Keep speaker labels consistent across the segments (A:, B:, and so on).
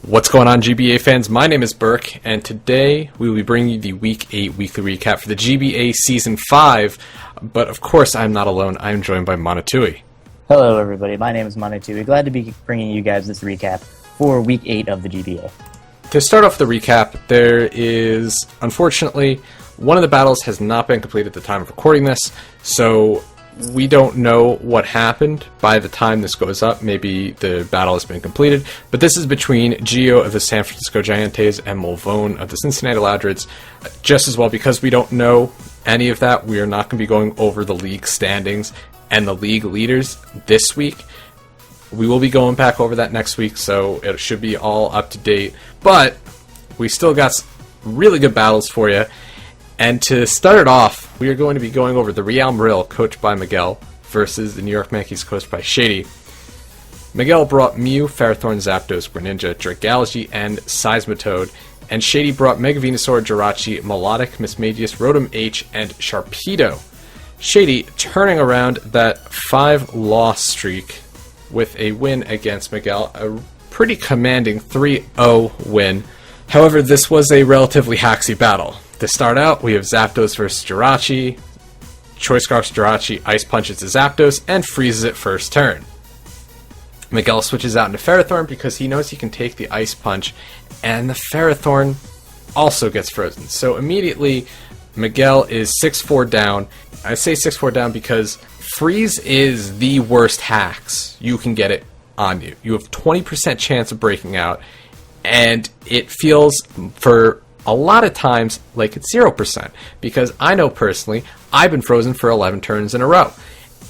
A: What's going on, GBA fans? My name is Berk, and today we will be bringing you the Week 8 weekly recap for the GBA Season 5. But of course, I'm not alone. I'm joined by Monotooi.
B: Hello, everybody. My name is Monotooi. Glad to be bringing you guys this recap for Week 8 of the GBA.
A: To start off the recap, there is, unfortunately, one of the battles has not been completed at the time of recording this, so we don't know what happened by the time this goes up. Maybe the battle has been completed, but this is between Gio of the San Francisco Giants and Mulvone of the Cincinnati Loudreds. Just as well, because we don't know any of that, we are not going to be going over the league standings and the league leaders this week. We will be going back over that next week, so it should be all up to date. But we still got really good battles for you. And to start it off, we are going to be going over the Real Madrid, coached by Miguel, versus the New York Yankees, coached by Shady. Miguel brought Mew, Ferrothorn, Zapdos, Greninja, Dragalge, and Seismitoad, and Shady brought Mega Venusaur, Jirachi, Melodic, Mismagius, Rotom H, and Sharpedo. Shady turning around that 5-loss streak with a win against Miguel, a pretty commanding 3-0 win. However, this was a relatively haxy battle. To start out, we have Zapdos versus Jirachi. Choice Scarf's Jirachi Ice Punches to Zapdos and freezes it first turn. Miguel switches out into Ferrothorn because he knows he can take the Ice Punch, and the Ferrothorn also gets frozen. So immediately, Miguel is 6-4 down. I say 6-4 down because freeze is the worst hacks. You can get it on you. You have 20% chance of breaking out, and it feels for a lot of times like it's 0%, because I know personally I've been frozen for 11 turns in a row,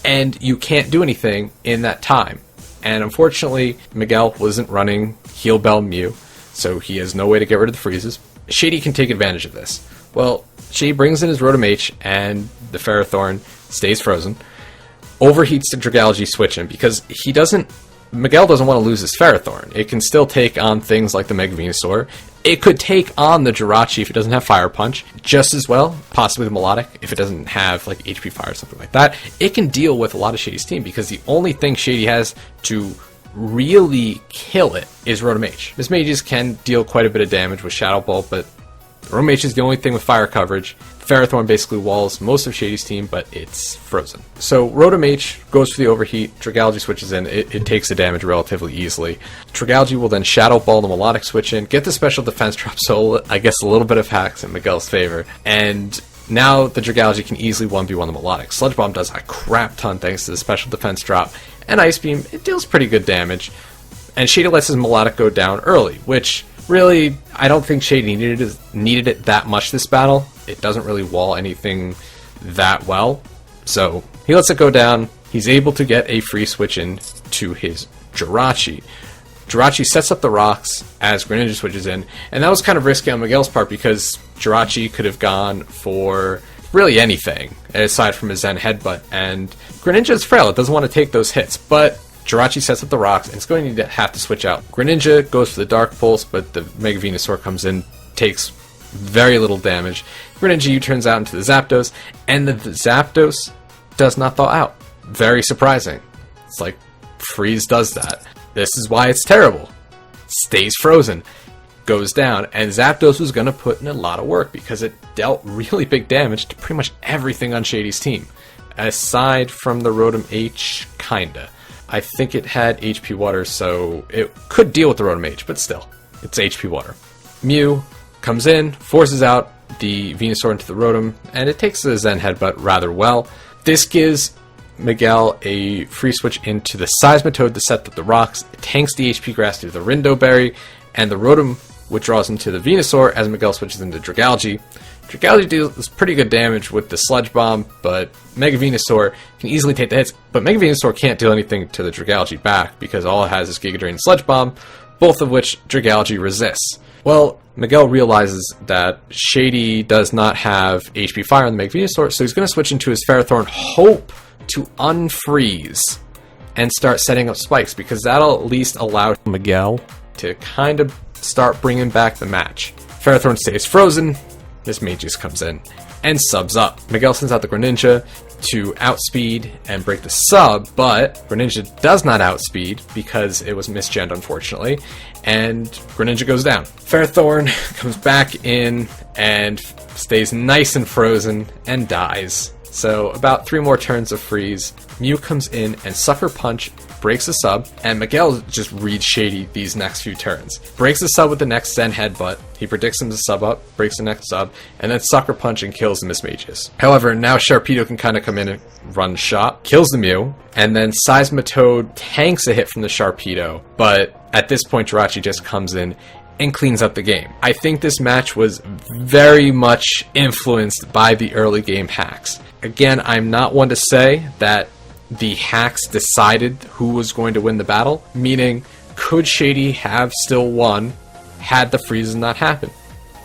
A: and you can't do anything in that time. And unfortunately, Miguel wasn't running Heal Bell Mew, so he has no way to get rid of the freezes. Shady can take advantage of this. Well, Shady brings in his Rotom H, and the Ferrothorn stays frozen. Overheats the Dragalge switching because Miguel doesn't want to lose his Ferrothorn. It can still take on things like the Mega Venusaur. It could take on the Jirachi if it doesn't have Fire Punch just as well, possibly the Melodic if it doesn't have like HP Fire or something like that. It can deal with a lot of Shady's team because the only thing Shady has to really kill it is Rotom H. Mismagius can deal quite a bit of damage with Shadow Ball, but Rotom H is the only thing with fire coverage. Ferrothorn basically walls most of Shady's team, but it's frozen. So Rotom H goes for the overheat, Dragalge switches in, it takes the damage relatively easily. Dragalge will then Shadow Ball the Melodic switch in, get the special defense drop, so I guess a little bit of hacks in Miguel's favor. And now the Dragalge can easily 1v1 the Melodic. Sludge Bomb does a crap ton thanks to the special defense drop, and Ice Beam, it deals pretty good damage. And Shady lets his Melodic go down early, which really, I don't think Shady needed it that much this battle. It doesn't really wall anything that well. So he lets it go down. He's able to get a free switch in to his Jirachi. Jirachi sets up the rocks as Greninja switches in. And that was kind of risky on Miguel's part because Jirachi could have gone for really anything aside from his Zen Headbutt. And Greninja is frail. It doesn't want to take those hits. But Jirachi sets up the rocks, and it's going to have to switch out. Greninja goes for the Dark Pulse, but the Mega Venusaur comes in, takes very little damage. Greninja U-turns out into the Zapdos, and the Zapdos does not thaw out. Very surprising. It's like, freeze does that. This is why it's terrible. Stays frozen. Goes down, and Zapdos was going to put in a lot of work because it dealt really big damage to pretty much everything on Shady's team. Aside from the Rotom H, kinda. I think it had HP Water, so it could deal with the Rotom H, but still, it's HP Water. Mew comes in, forces out the Venusaur into the Rotom, and it takes the Zen Headbutt rather well. This gives Miguel a free switch into the Seismitoad to set up the rocks. It tanks the HP Grass to the Rindo Berry, and the Rotom withdraws into the Venusaur as Miguel switches into Dragalge. Dragalge deals pretty good damage with the Sludge Bomb, but Mega Venusaur can easily take the hits, but Mega Venusaur can't do anything to the Dragalge back because all it has is Giga Drain and Sludge Bomb, both of which Dragalge resists. Well, Miguel realizes that Shady does not have HP Fire on the Mega Venusaur, so he's going to switch into his Ferrothorn, hope to unfreeze and start setting up spikes, because that'll at least allow Miguel to kind of start bringing back the match. Ferrothorn stays frozen. Mismagius comes in. and subs up. Miguel sends out the Greninja to outspeed and break the sub, but Greninja does not outspeed because it was misgened, unfortunately, and Greninja goes down. Fairthorn comes back in and stays nice and frozen and dies. So about 3 more turns of freeze, Mew comes in and Sucker Punch breaks the sub, and Miguel just reads Shady these next few turns. Breaks the sub with the next Zen Headbutt, he predicts him to sub up, breaks the next sub, and then Sucker Punch and kills the Mismagius. However, now Sharpedo can kind of come in and run shot, kills the Mew, and then Seismitoad tanks a hit from the Sharpedo, but at this point Jirachi just comes in and cleans up the game. I think this match was very much influenced by the early game hacks. Again, I'm not one to say that the hacks decided who was going to win the battle, meaning, could Shady have still won had the freezes not happened?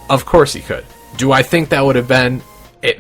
A: Of course he could. Do I think that would have been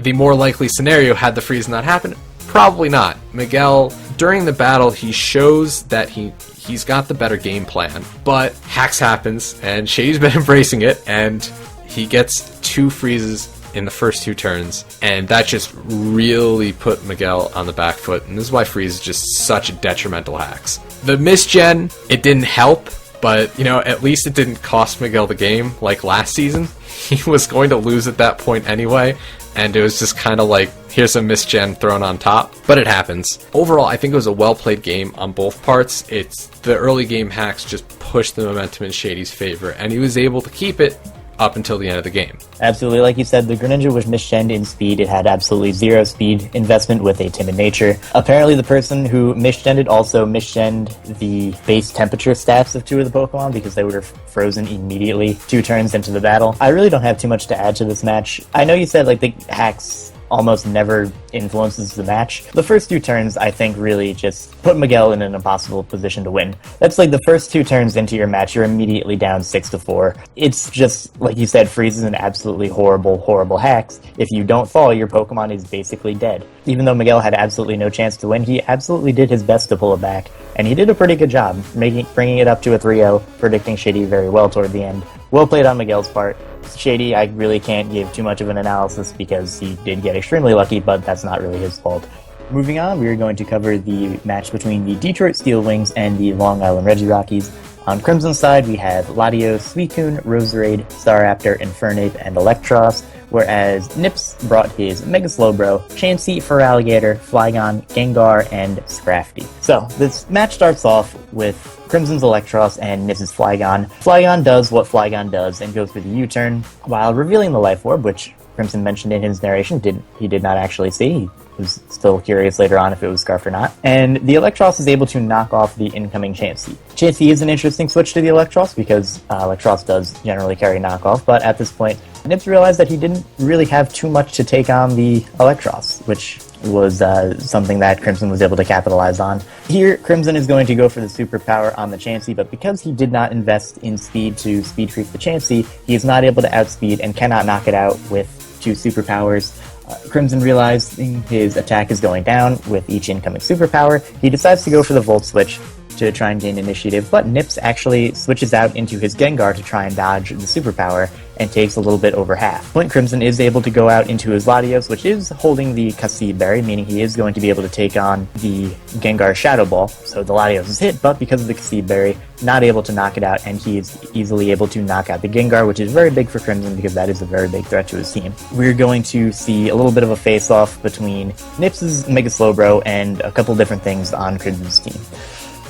A: the more likely scenario had the freeze not happened? Probably not. Miguel, during the battle, he shows that he's got the better game plan, but hacks happens, and Shady's been embracing it, and he gets 2 freezes in the first 2 turns, and that just really put Miguel on the back foot, and this is why freeze is just such detrimental hacks. The misgen, it didn't help, but, at least it didn't cost Miguel the game like last season. He was going to lose at that point anyway, and it was just kind of like, here's a misgen thrown on top, but it happens. Overall, I think it was a well-played game on both parts. It's the early game hacks just pushed the momentum in Shady's favor, and he was able to keep it up until the end of the game.
B: Absolutely, like you said, the Greninja was misgened in speed. It had absolutely 0 speed investment with a timid nature. Apparently the person who misgened it also misgened the base temperature stats of 2 of the Pokemon because they were frozen immediately 2 turns into the battle. I really don't have too much to add to this match. I know you said the hacks almost never influences the match. The first 2 turns, I think, really just put Miguel in an impossible position to win. That's the first 2 turns into your match, you're immediately down 6-4. It's just, like you said, freezes and absolutely horrible, horrible hacks. If you don't fall, your Pokemon is basically dead. Even though Miguel had absolutely no chance to win, he absolutely did his best to pull it back, and he did a pretty good job, bringing it up to a 3-0, predicting Shady very well toward the end. Well played on Miguel's part. Shady, I really can't give too much of an analysis because he did get extremely lucky, but that's not really his fault. Moving on, we are going to cover the match between the Detroit Steel Wings and the Long Island Regirockies. On Crimson's side, we have Latios, Suicune, Roserade, Staraptor, Infernape, and Electros, whereas Nips brought his Mega Slowbro, Chansey, Feraligatr, Flygon, Gengar, and Scrafty. So, this match starts off with Crimson's Electros and Nips' Flygon. Flygon does what Flygon does and goes for the U-turn, while revealing the Life Orb, which Crimson mentioned in his narration he did not actually see. He was still curious later on if it was Scarf or not. And the Electros is able to knock off the incoming Chansey. Chansey is an interesting switch to the Electros because Electros does generally carry knockoff, but at this point, Nips realized that he didn't really have too much to take on the Electros, which was something that Crimson was able to capitalize on. Here, Crimson is going to go for the superpower on the Chansey, but because he did not invest in speed to speed freak the Chansey, he is not able to outspeed and cannot knock it out with 2 superpowers. Crimson, realizing his attack is going down with each incoming superpower, he decides to go for the Volt Switch to try and gain initiative, but Nips actually switches out into his Gengar to try and dodge the superpower, and takes a little bit over half. Point Crimson is able to go out into his Latios, which is holding the Cassib Berry, meaning he is going to be able to take on the Gengar Shadow Ball, so the Latios is hit, but because of the Cassib Berry, not able to knock it out, and he is easily able to knock out the Gengar, which is very big for Crimson because that is a very big threat to his team. We're going to see a little bit of a face-off between Nips' Mega Slowbro and a couple different things on Crimson's team.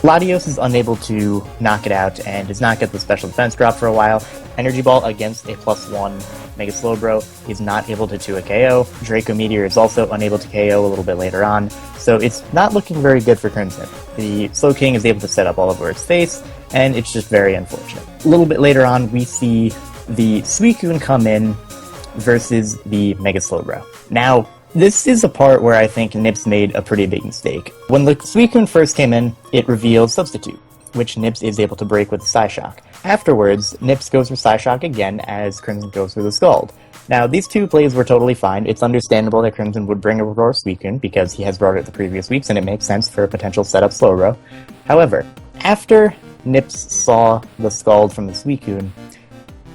B: Latios is unable to knock it out and does not get the special defense drop for a while. Energy Ball against a +1 Mega Slowbro is not able to 2 a KO. Draco Meteor is also unable to KO a little bit later on, so it's not looking very good for Crimson. The Slowking is able to set up all over its face, and it's just very unfortunate. A little bit later on, we see the Suicune come in versus the Mega Slowbro. Now, this is a part where I think Nips made a pretty big mistake. When the Suicune first came in, it revealed Substitute, which Nips is able to break with the Psyshock. Afterwards, Nips goes for Psyshock again as Crimson goes for the Scald. Now, these 2 plays were totally fine. It's understandable that Crimson would bring a Roar Suicune because he has brought it the previous weeks and it makes sense for a potential setup Slowbro. However, after Nips saw the Scald from the Suicune,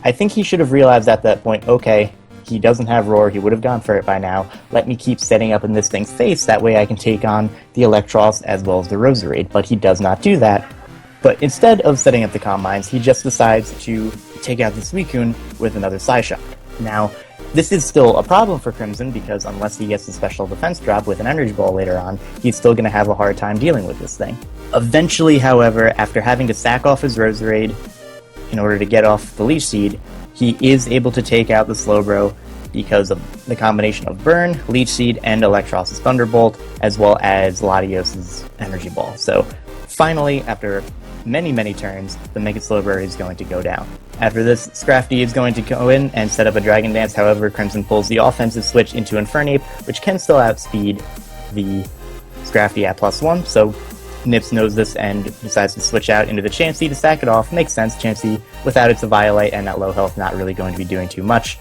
B: I think he should have realized at that point, okay, he doesn't have Roar, he would have gone for it by now. Let me keep setting up in this thing's face, that way I can take on the Electros as well as the Roserade. But he does not do that. But instead of setting up the Calm Minds, he just decides to take out the Suicune with another Psyshock. Now, this is still a problem for Crimson, because unless he gets a special defense drop with an Energy Ball later on, he's still going to have a hard time dealing with this thing. Eventually, however, after having to sack off his Roserade in order to get off the Leech Seed, he is able to take out the Slowbro because of the combination of Burn, Leech Seed, and Electros' Thunderbolt, as well as Latios' Energy Ball. So, finally, after many turns, the Mega Slowbro is going to go down. After this, Scrafty is going to go in and set up a Dragon Dance. However, Crimson pulls the offensive switch into Infernape, which can still outspeed the Scrafty at +1, so Nips knows this and decides to switch out into the Chansey to sack it off. Makes sense, Chansey, without its Eviolite and at low health, not really going to be doing too much.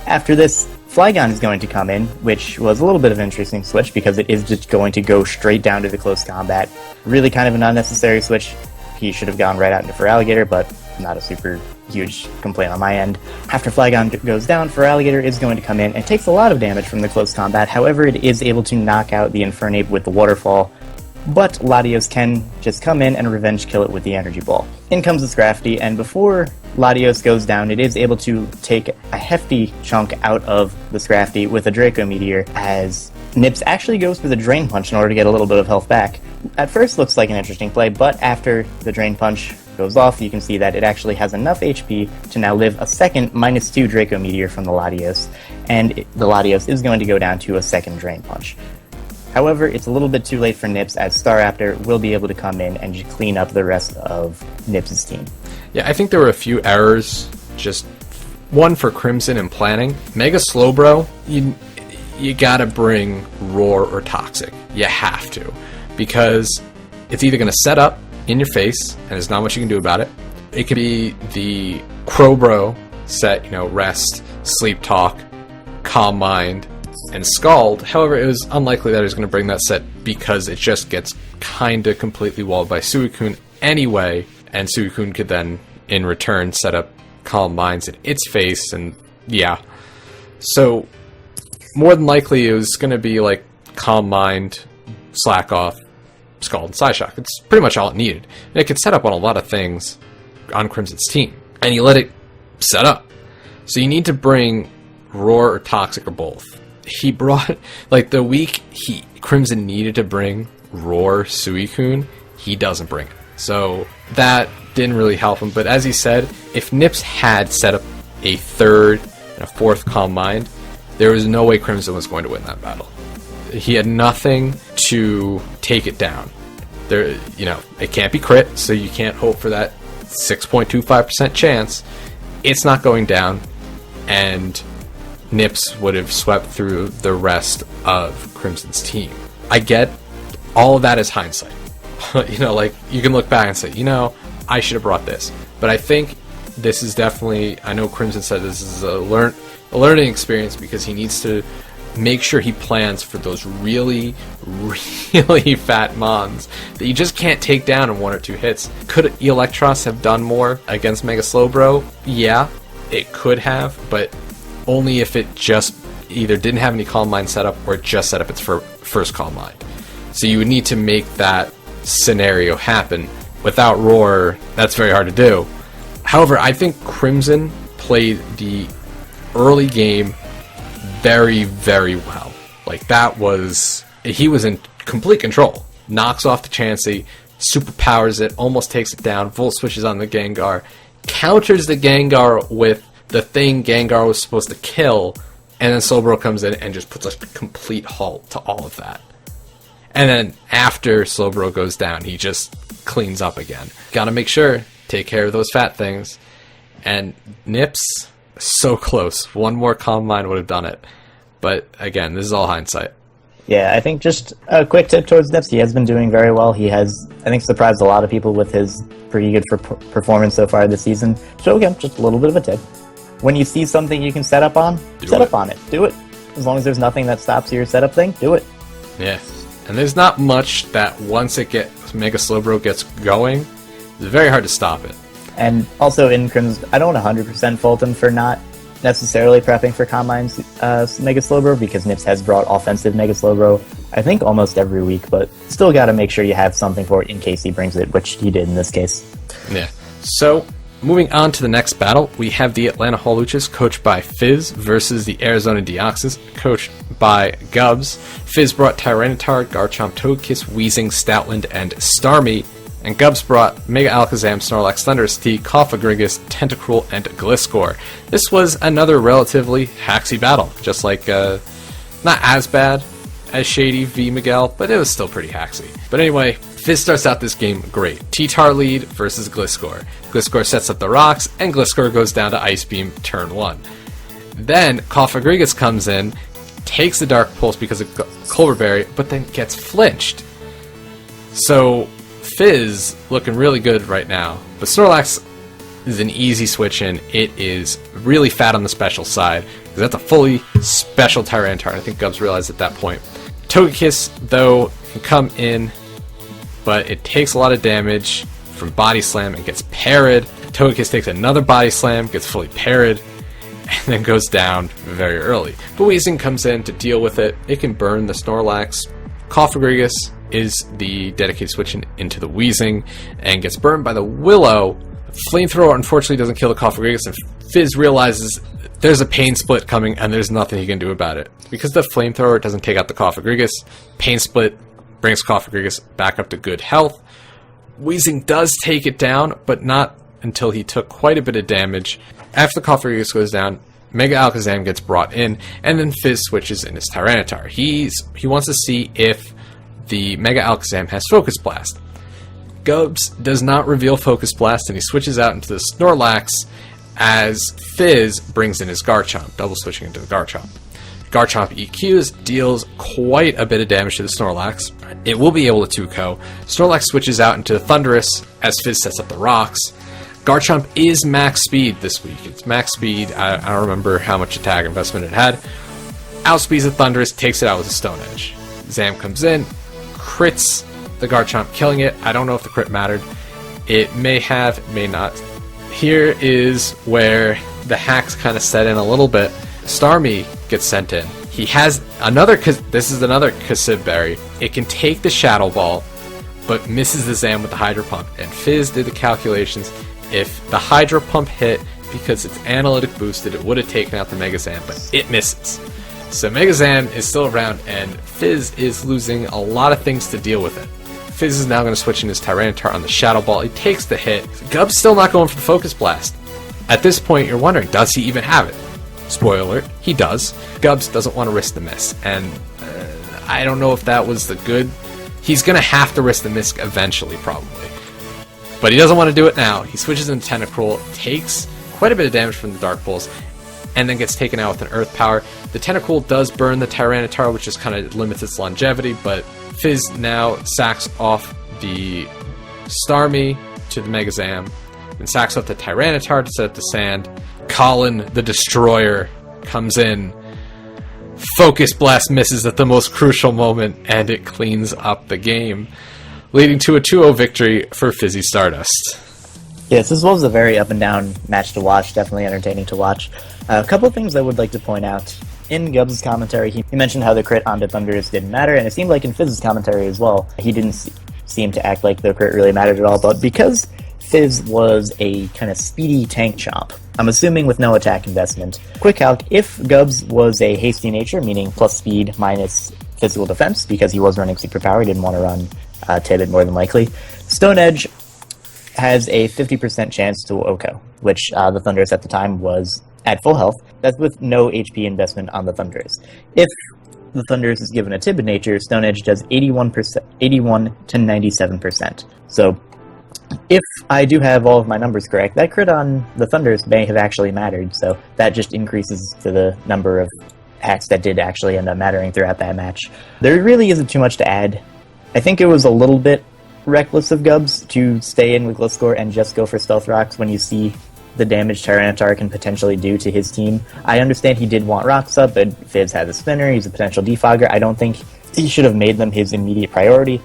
B: After this, Flygon is going to come in, which was a little bit of an interesting switch because it is just going to go straight down to the close combat. Really kind of an unnecessary switch. He should have gone right out into Feraligatr, but not a super huge complaint on my end. After Flygon goes down, Feraligatr is going to come in and takes a lot of damage from the close combat. However, it is able to knock out the Infernape with the Waterfall, but Latios can just come in and revenge kill it with the Energy Ball. In comes the Scrafty, and before Latios goes down, it is able to take a hefty chunk out of the Scrafty with a Draco Meteor, as Nips actually goes for the Drain Punch in order to get a little bit of health back. At first looks like an interesting play, but after the Drain Punch goes off, you can see that it actually has enough HP to now live a second -2 Draco Meteor from the Latios, and the Latios is going to go down to a second Drain Punch. However, it's a little bit too late for Nips, as Staraptor will be able to come in and just clean up the rest of Nips' team.
A: Yeah, I think there were a few errors, just one for Crimson in planning. Mega Slowbro, you gotta bring Roar or Toxic. You have to. Because it's either gonna set up in your face, and there's not much you can do about it. It could be the Crowbro set, Rest, Sleep Talk, Calm Mind, and Scald. However, it was unlikely that it was going to bring that set because it just gets kinda completely walled by Suicune anyway, and Suicune could then, in return, set up Calm Minds in its face, and yeah. So, more than likely, it was going to be like Calm Mind, Slack Off, Scald, and Psyshock. It's pretty much all it needed. And it could set up on a lot of things on Crimson's team, and you let it set up. So you need to bring Roar or Toxic or both. He brought, the week Crimson needed to bring Roar Suicune, he doesn't bring it. So that didn't really help him. But as he said, if Nips had set up a third and a fourth Calm Mind, there was no way Crimson was going to win that battle. He had nothing to take it down. It can't be crit, so you can't hope for that 6.25% chance. It's not going down, and Nips would have swept through the rest of Crimson's team. I get all of that as hindsight. You can look back and say, I should have brought this. But I think this is definitely, I know Crimson said this is a learning experience, because he needs to make sure he plans for those really fat mons that you just can't take down in 1 or 2 hits. Could Electros have done more against Mega Slowbro? Yeah, it could have, but only if it just either didn't have any Calm Mind set up or just set up its first Calm Mind. So you would need to make that scenario happen. Without Roar, that's very hard to do. However, I think Crimson played the early game very, very well. He was in complete control. Knocks off the Chansey, superpowers it, almost takes it down, Volt switches on the Gengar, counters the Gengar with the thing Gengar was supposed to kill, and then Slowbro comes in and just puts a complete halt to all of that. And then after Slowbro goes down, he just cleans up again. Gotta make sure, take care of those fat things. And Nips, so close. One more Calm Mind would have done it. But again, this is all hindsight.
B: Yeah, I think just a quick tip towards Nips. He has been doing very well. He has, I think, surprised a lot of people with his pretty good performance so far this season. So again, just a little bit of a tip. When you see something you can set up on, set up on it. Do it. As long as there's nothing that stops your setup thing, do it.
A: Yeah. And there's not much that once Mega Slowbro gets going, it's very hard to stop it.
B: And also in Crimson, I don't 100% fault him for not necessarily prepping for Combine's Mega Slowbro, because Nips has brought offensive Mega Slowbro, I think, almost every week, but still got to make sure you have something for it in case he brings it, which he did in this case.
A: Yeah. So, moving on to the next battle, we have the Atlanta Hawluchas, coached by Fizz, versus the Arizona Deoxys, coached by Gubs. Fizz brought Tyranitar, Garchomp, Togekiss, Weezing, Stoutland, and Starmie, and Gubs brought Mega Alakazam, Snorlax, Thundurus T, Cofagrigus, Tentacruel, and Gliscor. This was another relatively haxy battle, just like, not as bad as Shady v Miguel, but it was still pretty haxy. But anyway, Fizz starts out this game great. T-Tar lead versus Gliscor. Gliscor sets up the rocks, and Gliscor goes down to Ice Beam turn 1. Then Cofagrigus comes in, takes the Dark Pulse because of Clover Berry, but then gets flinched. So Fizz looking really good right now, but Snorlax is an easy switch in. It is really fat on the special side, because that's a fully special Tyranitar. I think Gubs realized at that point. Togekiss, though, can come in, but it takes a lot of damage from Body Slam and gets parried. Togekiss takes another Body Slam, gets fully parried, and then goes down very early. But Weezing comes in to deal with it. It can burn the Snorlax. Cofagrigus is the dedicated switch into the Weezing and gets burned by the Willow. Flamethrower unfortunately doesn't kill the Cofagrigus, and Fizz realizes there's a Pain Split coming and there's nothing he can do about it. Because the Flamethrower doesn't take out the Cofagrigus, Pain Split brings Cofagrigus back up to good health. Weezing does take it down, but not until he took quite a bit of damage. After the Cofagrigus goes down, Mega Alakazam gets brought in, and then Fizz switches in his Tyranitar. He wants to see if the Mega Alakazam has Focus Blast. Gubs does not reveal Focus Blast, and he switches out into the Snorlax as Fizz brings in his Garchomp, double switching into the Garchomp. Garchomp EQs, deals quite a bit of damage to the Snorlax. It will be able to 2-KO. Snorlax switches out into the Thundurus as Fizz sets up the rocks. Garchomp is max speed this week. It's max speed. I don't remember how much attack investment it had. Outspeeds the Thundurus, takes it out with a Stone Edge. Zam comes in, crits the Garchomp, killing it. I don't know if the crit mattered. It may have, may not. Here is where the hacks kind of set in a little bit. Starmie gets sent in. He has another, this is another Kasib Berry. It can take the Shadow Ball, but misses the Zam with the Hydro Pump. And Fizz did the calculations. If the Hydro Pump hit, because it's analytic boosted, it would have taken out the Mega Zam, but it misses. So Mega Zam is still around, and Fizz is losing a lot of things to deal with it. Fizz is now going to switch in his Tyranitar on the Shadow Ball. He takes the hit. Gub's still not going for the Focus Blast. At this point, you're wondering, does he even have it? Spoiler alert, he does. Gubs doesn't want to risk the miss, and I don't know if that was the good. He's going to have to risk the miss eventually, probably. But he doesn't want to do it now. He switches into Tentacruel, takes quite a bit of damage from the Dark Pulse, and then gets taken out with an Earth Power. The Tentacruel does burn the Tyranitar, which just kind of limits its longevity, but Fizz now sacks off the Starmie to the Mega Zam, and sacks off the Tyranitar to set up the Sand. Colin the Destroyer comes in. Focus Blast misses at the most crucial moment, and it cleans up the game, leading to a 2-0 victory for Fizzy Stardust.
B: Yes, this was a very up and down match to watch, definitely entertaining to watch. A couple of things I would like to point out. In Gubs' commentary, he mentioned how the crit onto Thundurus didn't matter, and it seemed like in Fizz's commentary as well, he didn't seem to act like the crit really mattered at all, but because Fizz was a kind of speedy tank chomp, I'm assuming with no attack investment. Quick calc, if Gubs was a hasty nature, meaning plus speed minus physical defense, because he was running superpower, he didn't want to run Tibet more than likely, Stone Edge has a 50% chance to OHKO, which the Thundurus at the time was at full health. That's with no HP investment on the Thundurus. If the Thundurus is given a Tibet nature, Stone Edge does 81 to 97%. So if I do have all of my numbers correct, that crit on the Thundurus may have actually mattered, so that just increases to the number of hacks that did actually end up mattering throughout that match. There really isn't too much to add. I think it was a little bit reckless of Gubs to stay in with Gliscor and just go for Stealth Rocks when you see the damage Tyranitar can potentially do to his team. I understand he did want Rocks up, but Fizz has a spinner, he's a potential defogger. I don't think he should have made them his immediate priority,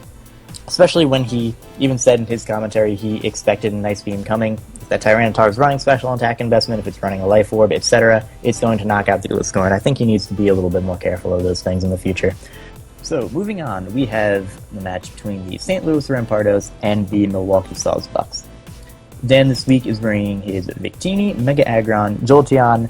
B: especially when he even said in his commentary he expected an Ice Beam coming. If that Tyranitar's running special attack investment, if it's running a life orb, etc., it's going to knock out the Gliscor, and I think he needs to be a little bit more careful of those things in the future. So, moving on, we have the match between the St. Louis Rampardos and the Milwaukee Bucks. Dan this week is bringing his Victini, Mega Aggron, Jolteon,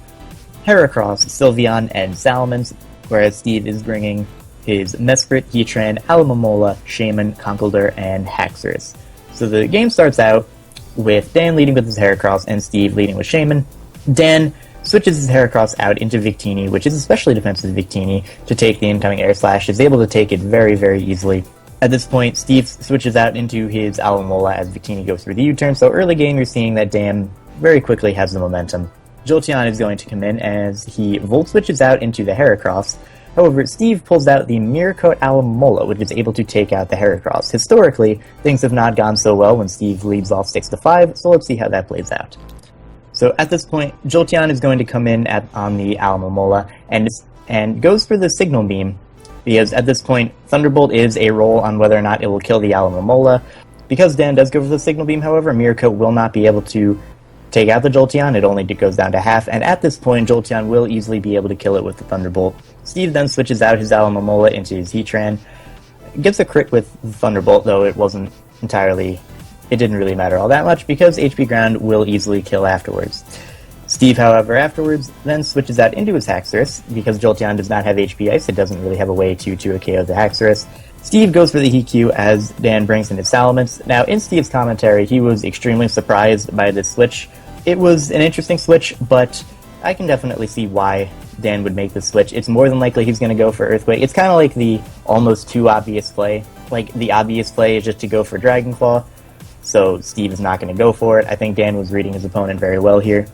B: Heracross, Sylveon, and Salamence, whereas Steve is bringing his Mesprit, Heatran, Alomomola, Shaman, Conkeldurr, and Haxorus. So the game starts out with Dan leading with his Heracross and Steve leading with Shaman. Dan switches his Heracross out into Victini, which is especially defensive Victini, to take the incoming Air Slash. Is able to take it very, very easily. At this point, Steve switches out into his Alomomola as Victini goes through the U-turn, so early game you're seeing that Dan very quickly has the momentum. Jolteon is going to come in as he Volt switches out into the Heracross. However, Steve pulls out the Mirror Coat Alomomola, which is able to take out the Heracross. Historically, things have not gone so well when Steve leads off 6-5, so let's see how that plays out. So at this point, Jolteon is going to come in on the Alomomola and goes for the Signal Beam, because at this point, Thunderbolt is a roll on whether or not it will kill the Alomomola. Because Dan does go for the Signal Beam, however, Mirror Coat will not be able to take out the Jolteon. It only goes down to half, and at this point, Jolteon will easily be able to kill it with the Thunderbolt. Steve then switches out his Alomomola into his Heatran. Gets a crit with the Thunderbolt, though it didn't really matter all that much, because HP Ground will easily kill afterwards. Steve, however, afterwards then switches out into his Haxorus. Because Jolteon does not have HP Ice, it doesn't really have a way to KO the Haxorus. Steve goes for the EQ as Dan brings in his Salamence. Now, in Steve's commentary, he was extremely surprised by this switch. It was an interesting switch, but I can definitely see why Dan would make this switch. It's more than likely he's going to go for Earthquake. It's kind of like the almost too obvious play. Like, the obvious play is just to go for Dragon Claw, so Steve is not going to go for it. I think Dan was reading his opponent very well here,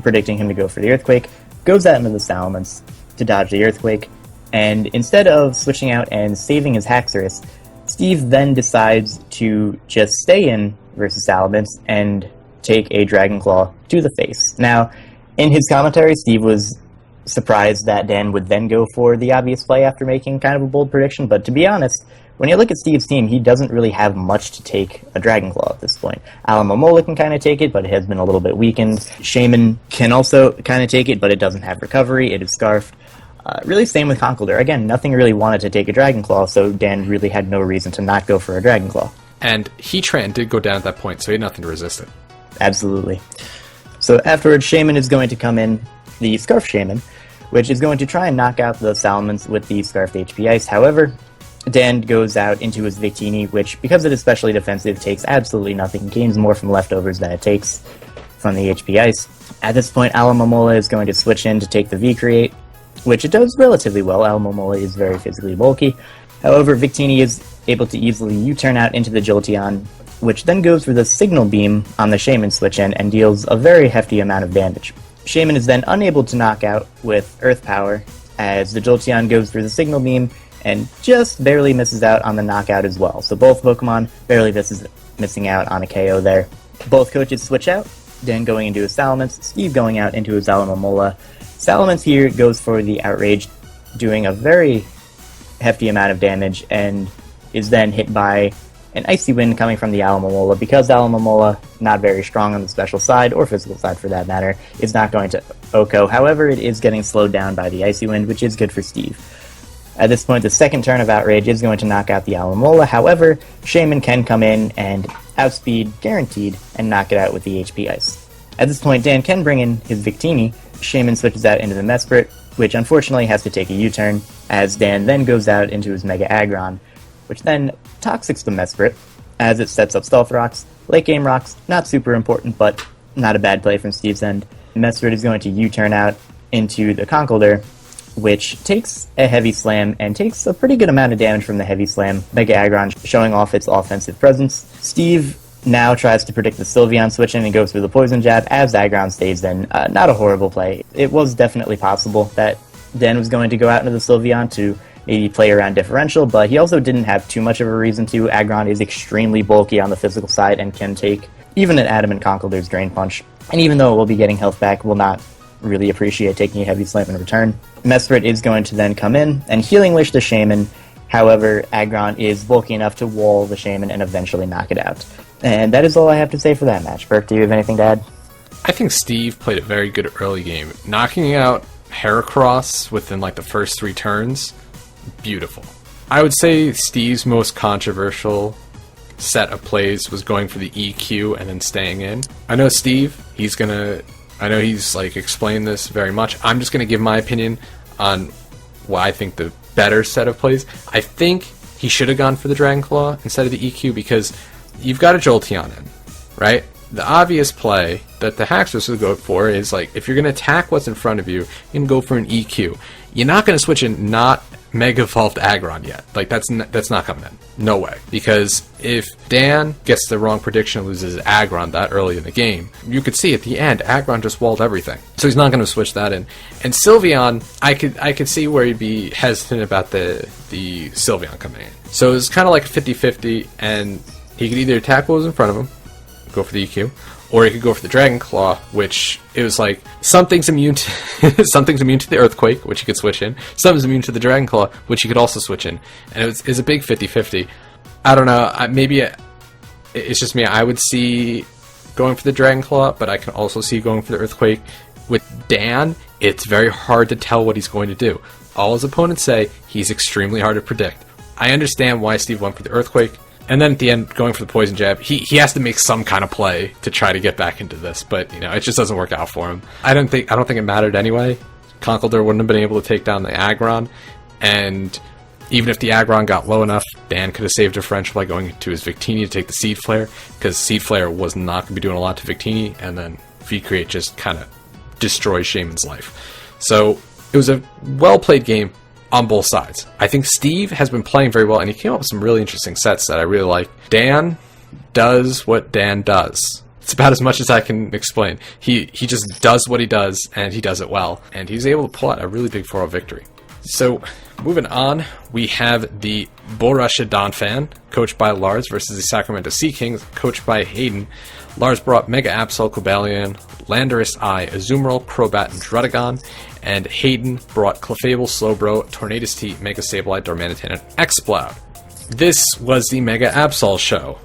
B: predicting him to go for the Earthquake. Goes out into the Salamence to dodge the Earthquake, and instead of switching out and saving his Haxorus, Steve then decides to just stay in versus Salamence and take a Dragon Claw to the face. Now, in his commentary, Steve was surprised that Dan would then go for the obvious play after making kind of a bold prediction, but to be honest, when you look at Steve's team, he doesn't really have much to take a Dragon Claw at this point. Alomomola can kind of take it, but it has been a little bit weakened. Shaman can also kind of take it, but it doesn't have recovery, it is Scarfed. Really same with Conkeldurr. Again, nothing really wanted to take a Dragon Claw, so Dan really had no reason to not go for a Dragon Claw.
A: And Heatran did go down at that point, so he had nothing to resist it.
B: Absolutely. So afterwards, Shaman is going to come in, the Scarf Shaman, which is going to try and knock out the Salamence with the Scarfed HP Ice. However, Dan goes out into his Victini, which, because it is specially defensive, takes absolutely nothing, gains more from leftovers than it takes from the HP Ice. At this point, Alomomola is going to switch in to take the V-Create, which it does relatively well. Alomomola is very physically bulky. However, Victini is able to easily U-turn out into the Jolteon, which then goes for the Signal Beam on the Shaman switch in and deals a very hefty amount of damage. Shaman is then unable to knock out with Earth Power, as the Jolteon goes through the Signal Beam and just barely misses out on the knockout as well. So both Pokemon barely missing out on a KO there. Both coaches switch out, Dan going into his Salamence, Steve going out into his Alomomola. Salamence here goes for the Outrage, doing a very hefty amount of damage, and is then hit by an Icy Wind coming from the Alomomola. Because Alomomola, not very strong on the special side, or physical side for that matter, is not going to OHKO. However, it is getting slowed down by the Icy Wind, which is good for Steve. At this point, the second turn of Outrage is going to knock out the Alomola. However, Shaman can come in and outspeed guaranteed and knock it out with the HP Ice. At this point, Dan can bring in his Victini. Shaman switches out into the Mesprit, which unfortunately has to take a U-turn, as Dan then goes out into his Mega Aggron, which then Toxics the Mesprit, as it sets up Stealth Rocks. Late game rocks, not super important, but not a bad play from Steve's end. Mesprit is going to U-turn out into the Conkeldurr, which takes a Heavy Slam and takes a pretty good amount of damage from the Heavy Slam. Mega Aggron showing off its offensive presence. Steve now tries to predict the Sylveon switch in and goes for the Poison Jab as Aggron stays in. Not a horrible play. It was definitely possible that Dan was going to go out into the Sylveon to maybe play around differential, but he also didn't have too much of a reason to. Aggron is extremely bulky on the physical side and can take even an Adamant Conkeldurr's Drain Punch. And even though it will be getting health back, will not really appreciate taking a Heavy Slam in return. Mesprit is going to then come in and Healing Wish the Shaman. However, Aggron is bulky enough to wall the Shaman and eventually knock it out. And that is all I have to say for that match. Berk, do you have anything to add?
A: I think Steve played a very good early game. Knocking out Heracross within like the first 3 turns, beautiful. I would say Steve's most controversial set of plays was going for the EQ and then staying in. I know Steve, I know he's like explained this very much. I'm just gonna give my opinion on what I think the better set of plays. I think he should have gone for the Dragon Claw instead of the EQ because you've got a Jolteon in, right? The obvious play that the Haxorus would go for is like, if you're going to attack what's in front of you, you can go for an EQ. You're not going to switch in not Mega Evolved Aggron yet. Like, that's not coming in. No way. Because if Dan gets the wrong prediction and loses Aggron that early in the game, you could see at the end, Aggron just walled everything. So he's not going to switch that in. And Sylveon, I could see where he'd be hesitant about the Sylveon coming in. So it was kind of like a 50-50, and he could either attack what was in front of him, go for the EQ, or he could go for the Dragon Claw, which it was like something's immune to something's immune to the Earthquake, which he could switch in. Something's immune to the Dragon Claw, which he could also switch in, and it was a big 50-50. I don't know. It's just me. I would see going for the Dragon Claw, but I can also see going for the Earthquake. With Dan, it's very hard to tell what he's going to do. All his opponents say he's extremely hard to predict. I understand why Steve went for the Earthquake. And then at the end, going for the Poison Jab, he has to make some kind of play to try to get back into this, but it just doesn't work out for him. I don't think it mattered anyway. Conkeldurr wouldn't have been able to take down the Aggron, and even if the Aggron got low enough, Dan could have saved differential by going to his Victini to take the Seed Flare, because Seed Flare was not going to be doing a lot to Victini, and then V-Create just kind of destroys Shaman's life. So it was a well-played game on both sides. I think Steve has been playing very well, and he came up with some really interesting sets that I really like. Dan does what Dan does. It's about as much as I can explain. He just does what he does, and he does it well. And he's able to pull out a really big 4-0 victory. So, moving on, we have the Borussia Donphan, coached by Lars, versus the Sacramento Sea Kings, coached by Hayden. Lars brought Mega Absol, Cobalion, Landorus Eye, Azumarill, Crobat, and Druddigon, and Hayden brought Clefable, Slowbro, Tornadus T, Mega Sableye, Darmanitan, and Exploud. This was the Mega Absol show.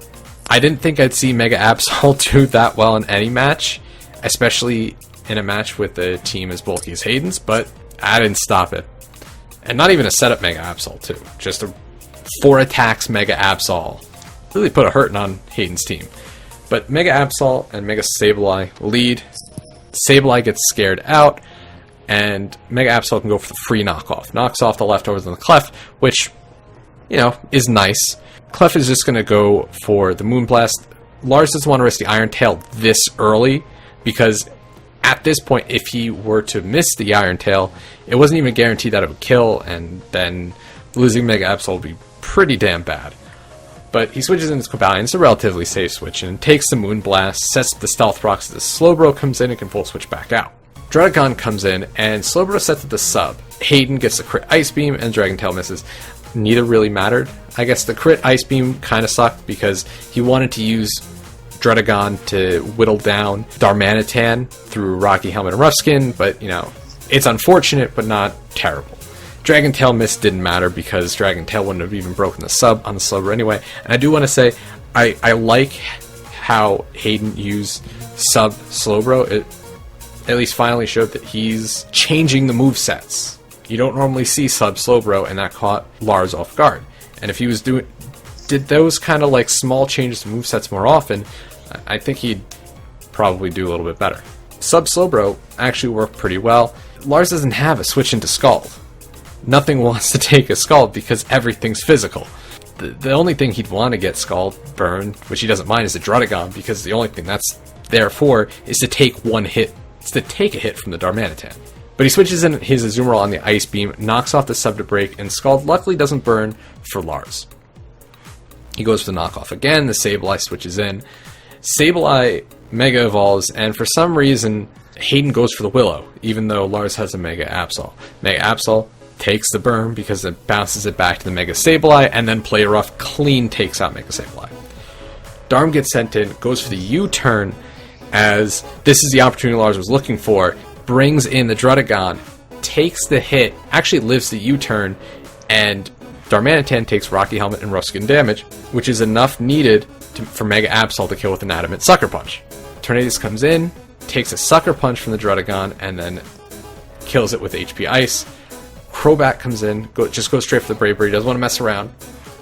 A: I didn't think I'd see Mega Absol do that well in any match, especially in a match with a team as bulky as Hayden's, but I didn't stop it. And not even a setup Mega Absol, too. Just a 4 attacks Mega Absol. Really put a hurting on Hayden's team. But Mega Absol and Mega Sableye lead. Sableye gets scared out, and Mega Absol can go for the free knockoff. Knocks off the leftovers in the Clef, which, is nice. Clef is just going to go for the Moonblast. Lars doesn't want to risk the Iron Tail this early, because at this point, if he were to miss the Iron Tail, it wasn't even guaranteed that it would kill, and then losing Mega Absol would be pretty damn bad. But he switches into Cobalion. It's a relatively safe switch, and takes the Moonblast, sets the Stealth Rocks. The Slowbro comes in and can full switch back out. Druddigon comes in, and Slowbro sets it to sub. Hayden gets the crit Ice Beam, and Dragon Tail misses. Neither really mattered. I guess the crit Ice Beam kind of sucked because he wanted to use Druddigon to whittle down Darmanitan through Rocky Helmet and Rough Skin, but, it's unfortunate, but not terrible. Dragon Tail miss didn't matter because Dragon Tail wouldn't have even broken the sub on the Slowbro anyway. And I do want to say, I like how Hayden used sub Slowbro. It at least finally showed that he's changing the movesets. You don't normally see sub Slowbro, and that caught Lars off guard. And if he was did those kind of like small changes to movesets more often, I think he'd probably do a little bit better. Sub Slowbro actually worked pretty well. Lars doesn't have a switch into Scald. Nothing wants to take a Scald because everything's physical. The only thing he'd want to get Scald burned, which he doesn't mind, is the Druddigon, because the only thing that's there for is to take one hit. It's to take a hit from the Darmanitan. But he switches in his Azumarill on the Ice Beam, knocks off the sub to break, and Scald luckily doesn't burn for Lars. He goes for the knockoff again, the Sableye switches in. Sableye Mega Evolves, and for some reason, Hayden goes for the Willow, even though Lars has a Mega Absol. Mega Absol takes the burn because it bounces it back to the Mega Sableye, and then Play Rough clean takes out Mega Sableye. Darm gets sent in, goes for the U-turn, as this is the opportunity Lars was looking for, brings in the Druddigon, takes the hit, actually lives the U-turn, and Darmanitan takes Rocky Helmet and Rough Skin damage, which is enough needed for Mega Absol to kill with an Adamant Sucker Punch. Tornadus comes in, takes a Sucker Punch from the Druddigon, and then kills it with HP Ice. Crobat comes in, just goes straight for the Bravery, doesn't want to mess around.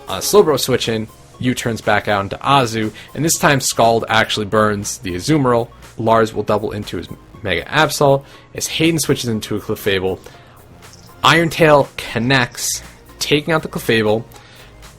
A: Slowbro switch in, U-turns back out into Azu, and this time Scald actually burns the Azumarill. Lars will double into his Mega Absol, as Hayden switches into a Clefable. Iron Tail connects, taking out the Clefable.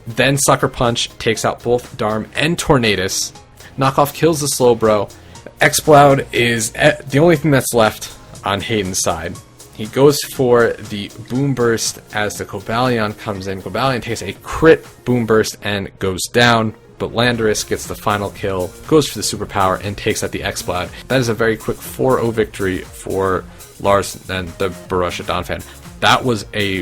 A: Then Sucker Punch takes out both Darm and Tornadus. Knockoff kills the Slowbro. Exploud is the only thing that's left on Hayden's side. He goes for the Boom Burst as the Cobalion comes in. Cobalion takes a crit Boom Burst and goes down, but Landorus gets the final kill, goes for the superpower, and takes out the Exploud. That is a very quick 4-0 victory for Lars and the Borussia Donphan. That was a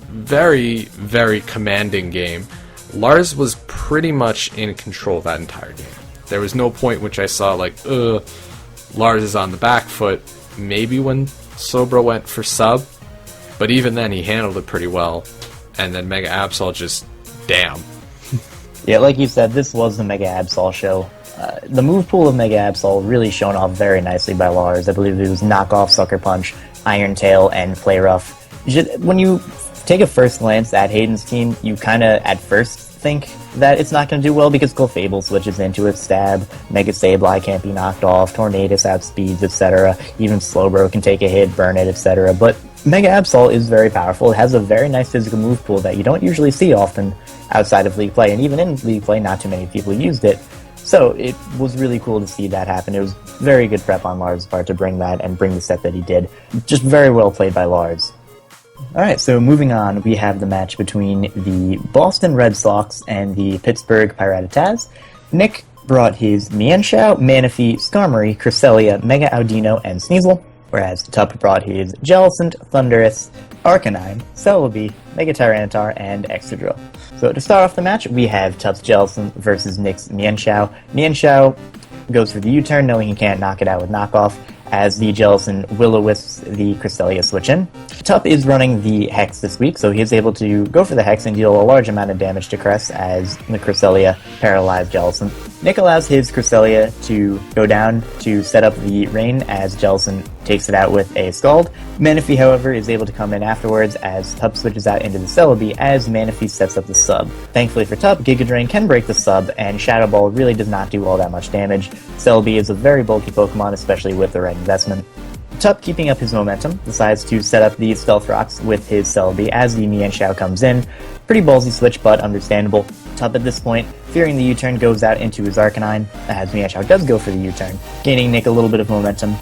A: very, very commanding game. Lars was pretty much in control that entire game. There was no point which I saw like, Lars is on the back foot. Maybe when Slowbro went for sub, but even then he handled it pretty well. And then Mega Absol just, damn.
B: Yeah, like you said, this was the Mega Absol show. The move pool of Mega Absol really shown off very nicely by Lars. I believe it was Knockoff, Sucker Punch, Iron Tail, and Play Rough. When you take a first glance at Hayden's team, you kind of at first think that it's not going to do well because Clefable switches into it, Stab, Mega Sableye can't be knocked off, Tornadus outspeeds, etc. Even Slowbro can take a hit, burn it, etc. But Mega Absol is very powerful. It has a very nice physical move pool that you don't usually see often outside of League Play, and even in League Play, not too many people used it. So it was really cool to see that happen. It was very good prep on Lars' part to bring that and bring the set that he did. Just very well played by Lars. Alright, so moving on, we have the match between the Boston Red Sox and the Pittsburgh Piratas. Nick brought his Mienshao, Manaphy, Skarmory, Cresselia, Mega Audino, and Sneasel, whereas Tup brought his Jellicent, Thundurus, Arcanine, Celebi, Mega Tyranitar, and Excadrill. So to start off the match, we have Tup's Jellicent versus Nick's Mienshao. Mienshao goes for the U-turn, knowing he can't knock it out with Knockoff, as the Jellicent Will-O-Wisps the Cresselia switch in. Tup is running the Hex this week, so he is able to go for the Hex and deal a large amount of damage to Cress as the Cresselia paralyzed Jellicent. Nick allows his Cresselia to go down to set up the Rain as Jellicent takes it out with a Scald. Manaphy, however, is able to come in afterwards as Tup switches out into the Celebi as Manaphy sets up the sub. Thankfully for Tup, Giga Drain can break the sub, and Shadow Ball really does not do all that much damage. Celebi is a very bulky Pokemon, especially with the right investment. Tup, keeping up his momentum, decides to set up the Stealth Rocks with his Celebi as the Mienshao comes in. Pretty ballsy switch, but understandable. Tup at this point, fearing the U-turn, goes out into his Arcanine, as Mienshao does go for the U-turn, gaining Nick a little bit of momentum.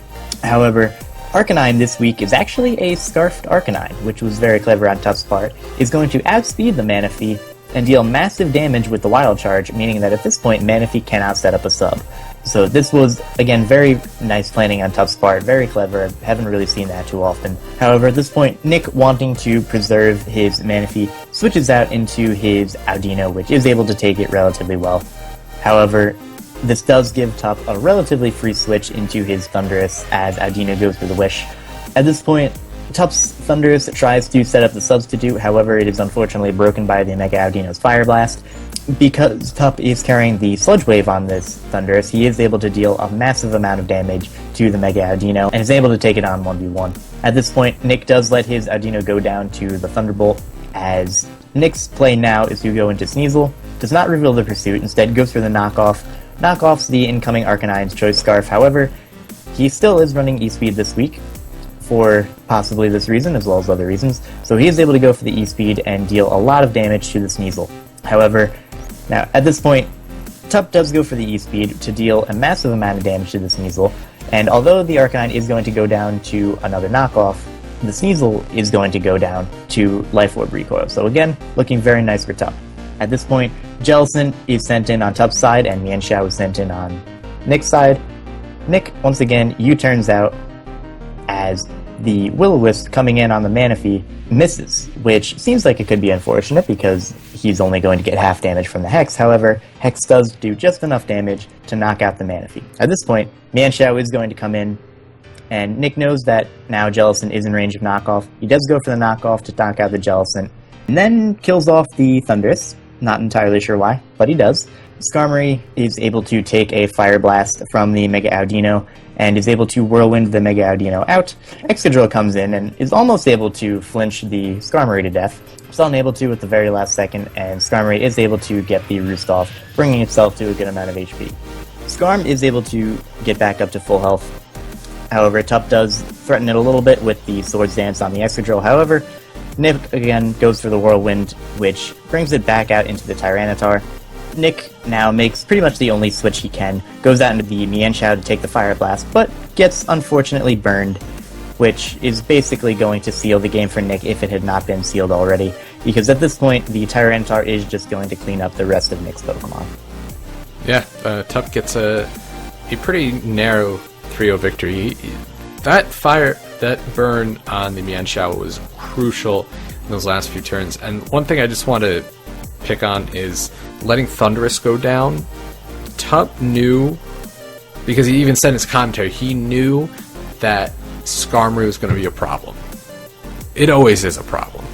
B: However, Arcanine this week is actually a Scarfed Arcanine, which was very clever on Tup's part, is going to outspeed the Manaphy and deal massive damage with the Wild Charge, meaning that at this point Manaphy cannot set up a sub. So this was, again, very nice planning on Tup's part, very clever. I haven't really seen that too often. However, at this point, Nick, wanting to preserve his Manaphy, switches out into his Audino, which is able to take it relatively well. However, this does give Tup a relatively free switch into his Thundurus as Audino goes for the Wish. At this point, Tup's Thundurus tries to set up the substitute, however it is unfortunately broken by the Mega Audino's Fire Blast. Because Tup is carrying the Sludge Wave on this Thundurus, he is able to deal a massive amount of damage to the Mega Audino, and is able to take it on 1v1. At this point, Nick does let his Audino go down to the Thunderbolt, as Nick's play now is to go into Sneasel, does not reveal the pursuit, instead goes for the knockoff, knockoffs the incoming Arcanine's Choice Scarf. However, he still is running E-Speed this week, for possibly this reason, as well as other reasons, so he is able to go for the E-Speed and deal a lot of damage to the Sneasel. However, now, at this point, Tup does go for the E-Speed to deal a massive amount of damage to the Sneasel, and although the Arcanine is going to go down to another knockoff, the Sneasel is going to go down to Life Orb Recoil, so again, looking very nice for Tup. At this point, Jellicent is sent in on Tup's side, and Mienshao is sent in on Nick's side. Nick, once again, U-turns out as the Will-O-Wisp coming in on the Manaphy misses, which seems like it could be unfortunate because he's only going to get half damage from the Hex. However, Hex does do just enough damage to knock out the Manaphy. At this point, Mienshao is going to come in, and Nick knows that now Jellicent is in range of knockoff. He does go for the knockoff to knock out the Jellicent, and then kills off the Thundurus. not entirely sure why, but he does. Skarmory is able to take a Fire Blast from the Mega Audino and is able to Whirlwind the Mega Audino out. Excadrill comes in and is almost able to flinch the Skarmory to death. Still unable to at the very last second, and Skarmory is able to get the Roost off, bringing itself to a good amount of HP. Skarm is able to get back up to full health. However, Tup does threaten it a little bit with the Swords Dance on the Excadrill. However, Nick again goes for the Whirlwind, which brings it back out into the Tyranitar. Nick now makes pretty much the only switch he can, goes out into the Mienshao to take the Fire Blast, but gets unfortunately burned, which is basically going to seal the game for Nick if it had not been sealed already, because at this point, the Tyranitar is just going to clean up the rest of Nick's Pokemon.
A: Yeah, Tup gets a pretty narrow 3-0 victory. That burn on the Mienshao was crucial in those last few turns, and one thing I just want to pick on is letting Thundurus go down. Tup knew, because he even said in his commentary, he knew that Skarmory was going to be a problem. It always is a problem.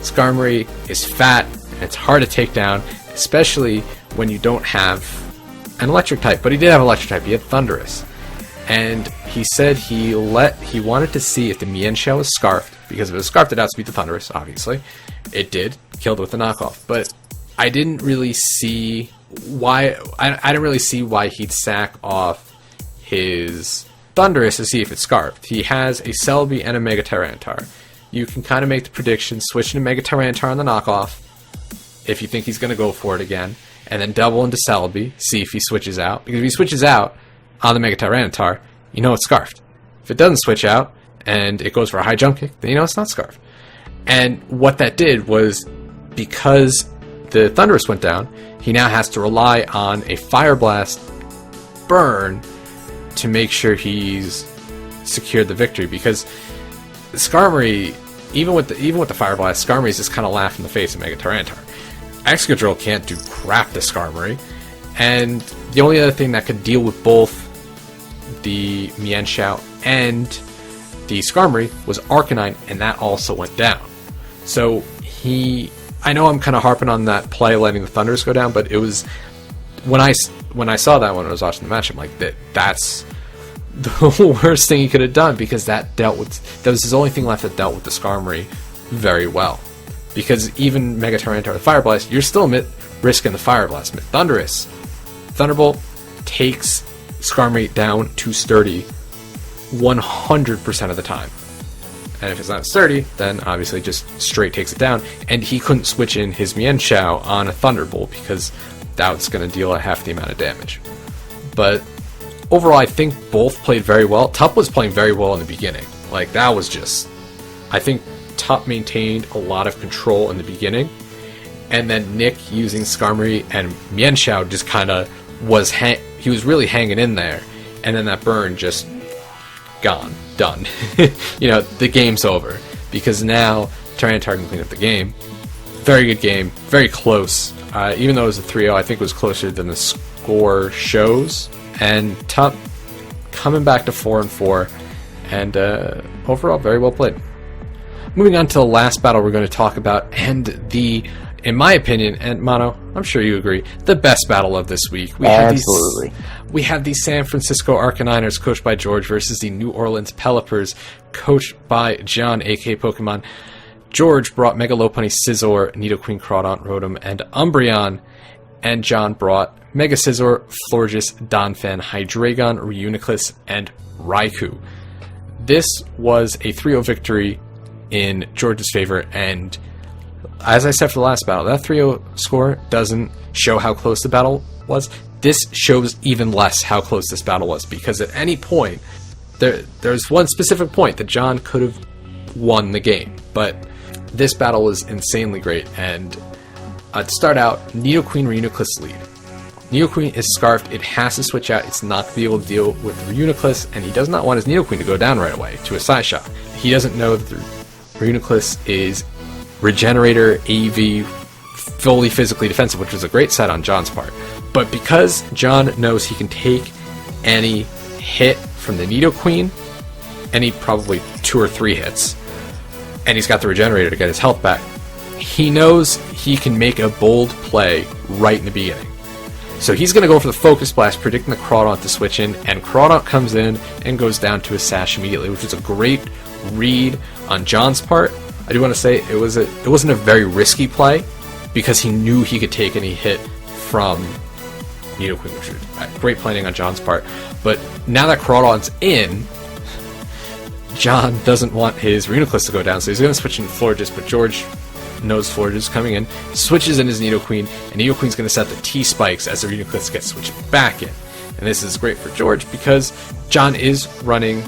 A: Skarmory is fat, and it's hard to take down, especially when you don't have an electric type. But he did have electric type, he had Thundurus. And he said he wanted to see if the Mienshao was Scarfed, because if it was Scarfed it outspeed the Thundurus, obviously. It did, killed with the knockoff. But I didn't really see why he'd sack off his Thundurus to see if it's Scarfed. He has a Celebi and a Mega Tyranitar. You can kind of make the prediction, switch into Mega Tyranitar on the knockoff, if you think he's going to go for it again, and then double into Celebi, see if he switches out. Because if he switches out on the Mega Tyranitar, you know it's Scarfed. If it doesn't switch out, and it goes for a high jump kick, then you know it's not Scarfed. And what that did was, because the Thundurus went down, he now has to rely on a Fire Blast burn to make sure he's secured the victory, because Skarmory, even with the Fire Blast, Skarmory's just kind of laugh in the face of Mega Tyranitar. Excadrill can't do crap to Skarmory, and the only other thing that could deal with both the Mienshao and the Skarmory was Arcanine, and that also went down. So I know I'm kind of harping on that play, letting the Thundurus go down, but it was when I saw that when I was watching the match, I'm like, that's the worst thing he could have done, because that was his only thing left that dealt with the Skarmory very well. Because even Mega Tyranitar with Fire Blast, you're still risking the Fire Blast. Thundurus, Thunderbolt takes Skarmory down to sturdy 100% of the time. And if it's not sturdy, then obviously just straight takes it down. And he couldn't switch in his Mienshao on a Thunderbolt, because that was going to deal half the amount of damage. But overall, I think both played very well. Tup was playing very well in the beginning. Like, that was just... I think Tup maintained a lot of control in the beginning. And then Nick, using Skarmory and Mienshao, just kind of was... he was really hanging in there. And then that burn just... gone. Done. You know, the game's over. Because now, Tyranitar can clean up the game. Very good game. Very close. Even though it was a 3-0, I think it was closer than the score shows. And Tup coming back to 4-4. And overall, very well played. Moving on to the last battle we're going to talk about, and in my opinion, and Mono, I'm sure you agree, the best battle of this week.
B: Absolutely.
A: We have the San Francisco Arcaniners, coached by George, versus the New Orleans Pelipers, coached by John, aka Pokemon. George brought Mega Lopunny, Scizor, Nidoqueen, Crawdaunt, Rotom, and Umbreon, and John brought Mega Scizor, Florges, Donphan, Hydreigon, Reuniclus, and Raikou. This was a 3-0 victory in George's favor, and as I said for the last battle, that 3-0 score doesn't show how close the battle was. This shows even less how close this battle was, because at any point, there's one specific point that John could have won the game, but this battle was insanely great. And to start out, Nidoqueen Reuniclus lead. Nidoqueen is Scarfed, it has to switch out, it's not going to be able to deal with Reuniclus, and he does not want his Nidoqueen to go down right away to a side shot. He doesn't know that the Reuniclus is Regenerator, AV, fully physically defensive, which was a great set on John's part. But because John knows he can take any hit from the Nidoqueen, any probably 2 or 3 hits, and he's got the Regenerator to get his health back, he knows he can make a bold play right in the beginning. So he's going to go for the Focus Blast, predicting the Crawdaunt to switch in, and Crawdaunt comes in and goes down to a Sash immediately, which is a great read on John's part. I do want to say it wasn't a very risky play, because he knew he could take any hit from Nidoqueen, which was great planning on John's part. But now that Crawdaunt's in, John doesn't want his Reuniclus to go down, so he's going to switch in Florges, but George knows Florges is coming in, switches in his Nidoqueen, and Nidoqueen's going to set the T-Spikes as the Reuniclus gets switched back in. And this is great for George because John is running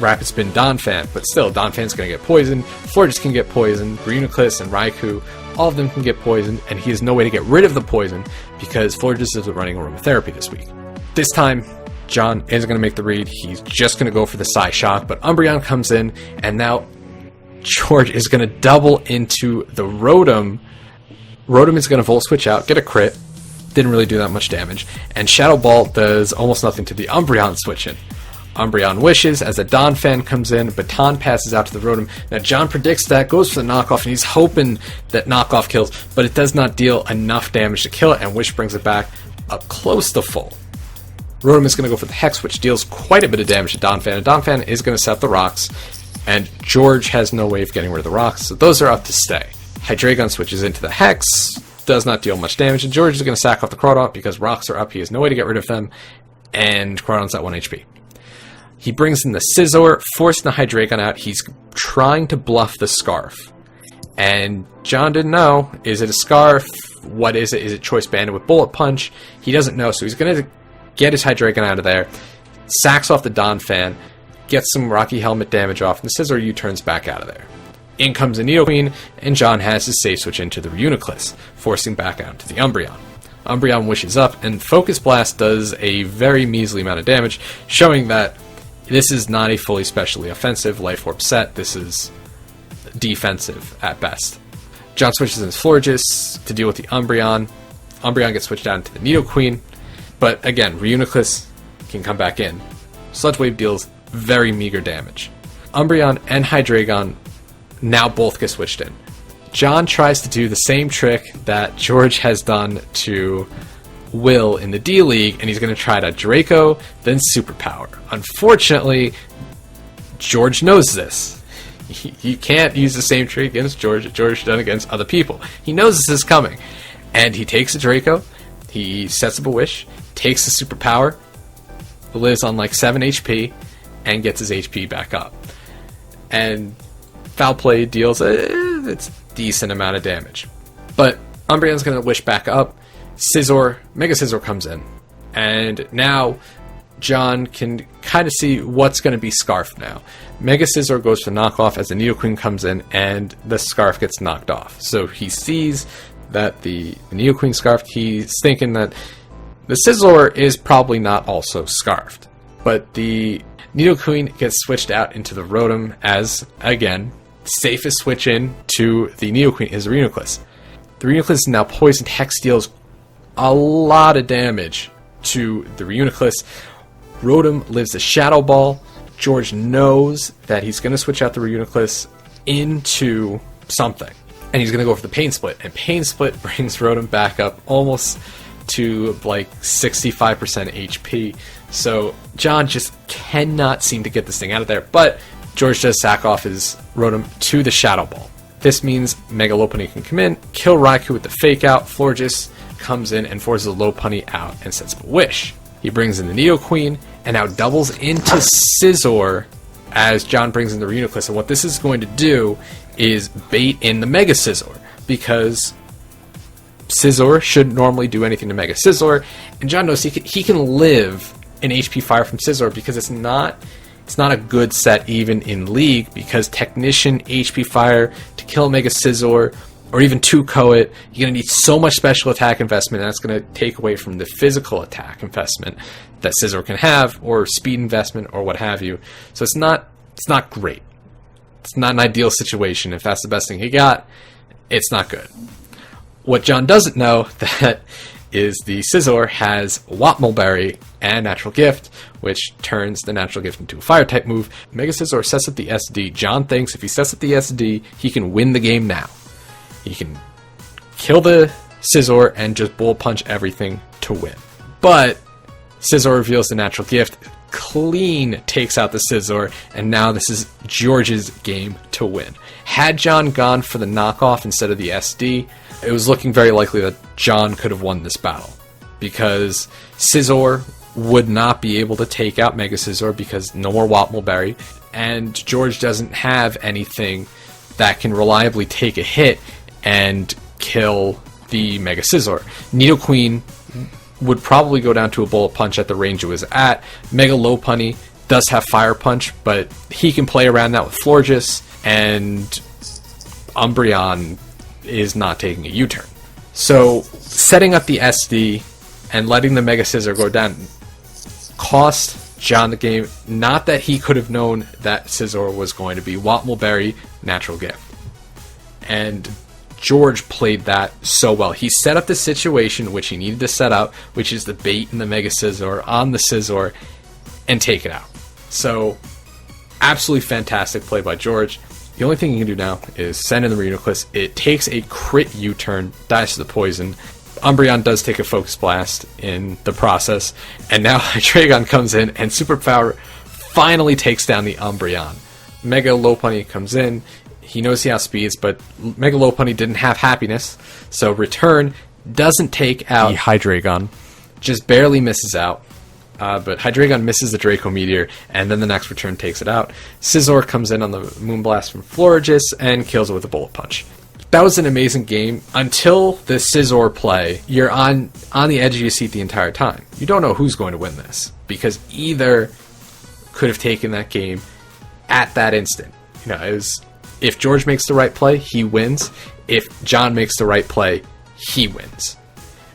A: Rapid Spin Donphan, but still, Donphan's going to get poisoned, Florges can get poisoned, Reuniclus and Raikou, all of them can get poisoned, and he has no way to get rid of the poison because Florges is running Aromatherapy this week. This time, John isn't going to make the read, he's just going to go for the Psyshock, but Umbreon comes in, and now George is going to double into the Rotom. Rotom is going to Volt Switch out, get a crit, didn't really do that much damage, and Shadow Ball does almost nothing to the Umbreon switch in. Umbreon wishes as a Donphan comes in, Baton passes out to the Rotom. Now John predicts that, goes for the knockoff, and he's hoping that knockoff kills, but it does not deal enough damage to kill it, and Wish brings it back up close to full. Rotom is going to go for the Hex, which deals quite a bit of damage to Donphan, and Donphan is going to set the rocks, and George has no way of getting rid of the rocks, so those are up to stay. Hydreigon switches into the Hex, does not deal much damage, and George is going to sack off the Crawdaunt because rocks are up, he has no way to get rid of them, and Crawdaunt's at 1 HP. He brings in the Scizor, forcing the Hydreigon out, he's trying to bluff the Scarf. And John didn't know, is it a Scarf? What is it? Is it Choice Banded with Bullet Punch? He doesn't know, so he's going to get his Hydreigon out of there, sacks off the Donphan, gets some Rocky Helmet damage off, and the Scizor U-turns back out of there. In comes the Nidoqueen, and John has his safe switch into the Reuniclus, forcing back out to the Umbreon. Umbreon wishes up, and Focus Blast does a very measly amount of damage, showing that this is not a fully specially offensive Life Orb set, this is defensive at best. John switches in his Florges to deal with the Umbreon. Umbreon gets switched down to the Nidoqueen, but again, Reuniclus can come back in. Sludge Wave deals very meager damage. Umbreon and Hydreigon now both get switched in. John tries to do the same trick that George has done to Will in the D-League, and he's going to try to Draco, then Superpower. Unfortunately, George knows this. He can't use the same trick against George that George done against other people. He knows this is coming. And he takes a Draco, he sets up a Wish, takes the Superpower, lives on like 7 HP, and gets his HP back up. And Foul Play deals a decent amount of damage. But Umbreon's going to Wish back up, Mega Scizor comes in, and now John can kind of see what's going to be Scarf now. Mega Scizor goes for knockoff as the Nidoqueen comes in, and the Scarf gets knocked off. So he sees that the Nidoqueen Scarfed, he's thinking that the Scizor is probably not also Scarfed. But the Nidoqueen gets switched out into the Rotom as, again, safest switch in to the Nidoqueen is Reuniclus. The Reuniclus is now poisoned. Hex deals a lot of damage to the Reuniclus. Rotom lives a Shadow Ball. George knows that he's going to switch out the Reuniclus into something, and he's going to go for the Pain Split, and Pain Split brings Rotom back up almost to like 65% HP. So John just cannot seem to get this thing out of there, but George does sack off his Rotom to the Shadow Ball. This means Mega Lopunny can come in, kill Raikou with the Fake Out. Florges comes in and forces Lopunny out and sets up a Wish. He brings in the Nidoqueen and now doubles into Scizor as John brings in the Reuniclus. And what this is going to do is bait in the Mega Scizor, because Scizor should normally do anything to Mega Scizor, and John knows he can live an HP Fire from Scizor because it's not a good set even in League, because Technician HP Fire to kill Mega Scizor or even 2-ko it, you're going to need so much special attack investment, and that's going to take away from the physical attack investment that Scizor can have, or speed investment, or what have you. So it's not great. It's not an ideal situation. If that's the best thing he got, it's not good. What John doesn't know that is the Scizor has Wapmo Berry and Natural Gift, which turns the Natural Gift into a Fire-type move. Mega Scizor sets up the SD. John thinks if he sets up the SD, he can win the game now. He can kill the Scizor and just bullet punch everything to win. But Scizor reveals the natural gift, clean takes out the Scizor, and now this is George's game to win. Had John gone for the knockoff instead of the SD, it was looking very likely that John could have won this battle, because Scizor would not be able to take out Mega Scizor because no more Wapple Berry, and George doesn't have anything that can reliably take a hit and kill the Mega Scizor. Nidoqueen would probably go down to a bullet punch at the range it was at. Mega Lopunny does have Fire Punch, but he can play around that with Florges, and Umbreon is not taking a U-turn. So setting up the SD and letting the Mega Scizor go down cost John the game. Not that he could have known that Scizor was going to be Wapple Berry, natural gift. And George played that so well. He set up the situation which he needed to set up, which is the bait in the Mega Scizor on the Scizor, and take it out. So, absolutely fantastic play by George. The only thing you can do now is send in the Renoquist. It takes a crit U-turn, dies to the poison. Umbreon does take a Focus Blast in the process, and now Hydreigon comes in, and Superpower finally takes down the Umbreon. Mega Lopunny comes in. He knows he outspeeds, but Mega Lopunny didn't have happiness, so Return doesn't take out the Hydreigon, just barely misses out. But Hydreigon misses the Draco Meteor, and then the next Return takes it out. Scizor comes in on the Moonblast from Florges and kills it with a Bullet Punch. That was an amazing game. Until the Scizor play, you're on the edge of your seat the entire time. You don't know who's going to win this, because either could have taken that game at that instant. You know, it was, if George makes the right play, he wins. If John makes the right play, he wins.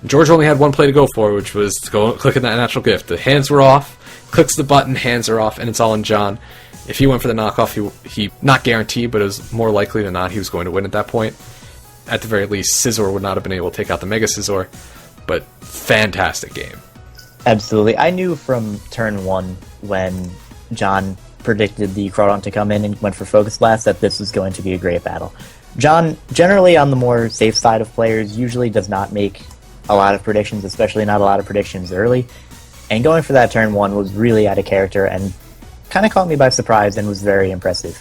A: George only had one play to go for, which was to go click on that natural gift. The hands were off, clicks the button, hands are off, and it's all on John. If he went for the knockoff, he not guaranteed, but it was more likely than not he was going to win at that point. At the very least, Scizor would not have been able to take out the Mega Scizor, but fantastic game.
B: Absolutely. I knew from turn 1 when John predicted the Crawdon to come in and went for Focus Blast that this was going to be a great battle. John, generally on the more safe side of players, usually does not make a lot of predictions, especially not a lot of predictions early, and going for that turn 1 was really out of character and kind of caught me by surprise and was very impressive.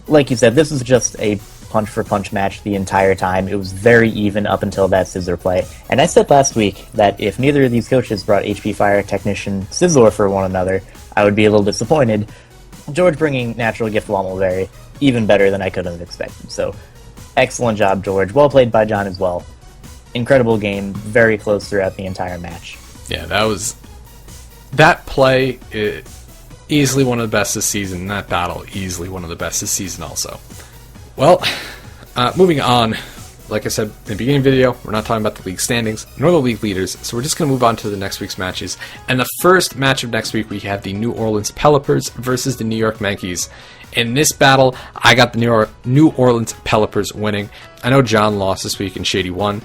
B: Like you said, this was just a punch-for-punch match the entire time. It was very even up until that Scizor play. And I said last week that if neither of these coaches brought HP Fire Technician Scizor for one another, I would be a little disappointed. George bringing Natural Gift Wapple Berry, even better than I could have expected. So, excellent job, George. Well played by John as well. Incredible game, very close throughout the entire match.
A: Yeah, that play, easily one of the best this season. That battle, easily one of the best this season also. Well, moving on, like I said in the beginning of the video, we're not talking about the league standings, nor the league leaders, so we're just going to move on to the next week's matches. And the first match of next week, we have the New Orleans Pelipers versus the New York Yankees. In this battle, I got the New Orleans Pelipers winning. I know John lost this week and Shady won.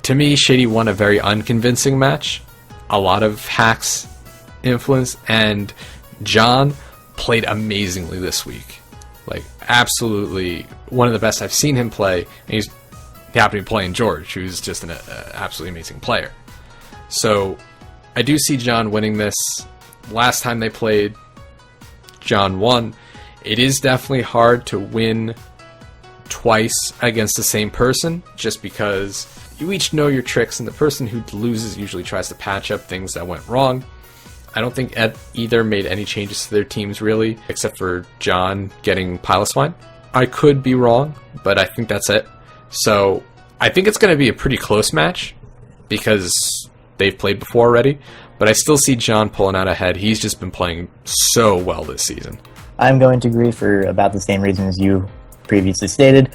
A: To me, Shady won a very unconvincing match. A lot of hacks influence, and John played amazingly this week. Like, absolutely one of the best I've seen him play. And he happened to be playing George, who's just an absolutely amazing player. So, I do see John winning this. Last time they played, John won. It is definitely hard to win twice against the same person, just because you each know your tricks, and the person who loses usually tries to patch up things that went wrong. I don't think either made any changes to their teams, really, except for John getting Piloswine. I could be wrong, but I think that's it. So, I think it's going to be a pretty close match, because they've played before already, but I still see John pulling out ahead. He's just been playing so well this season.
B: I'm going to agree for about the same reasons you previously stated.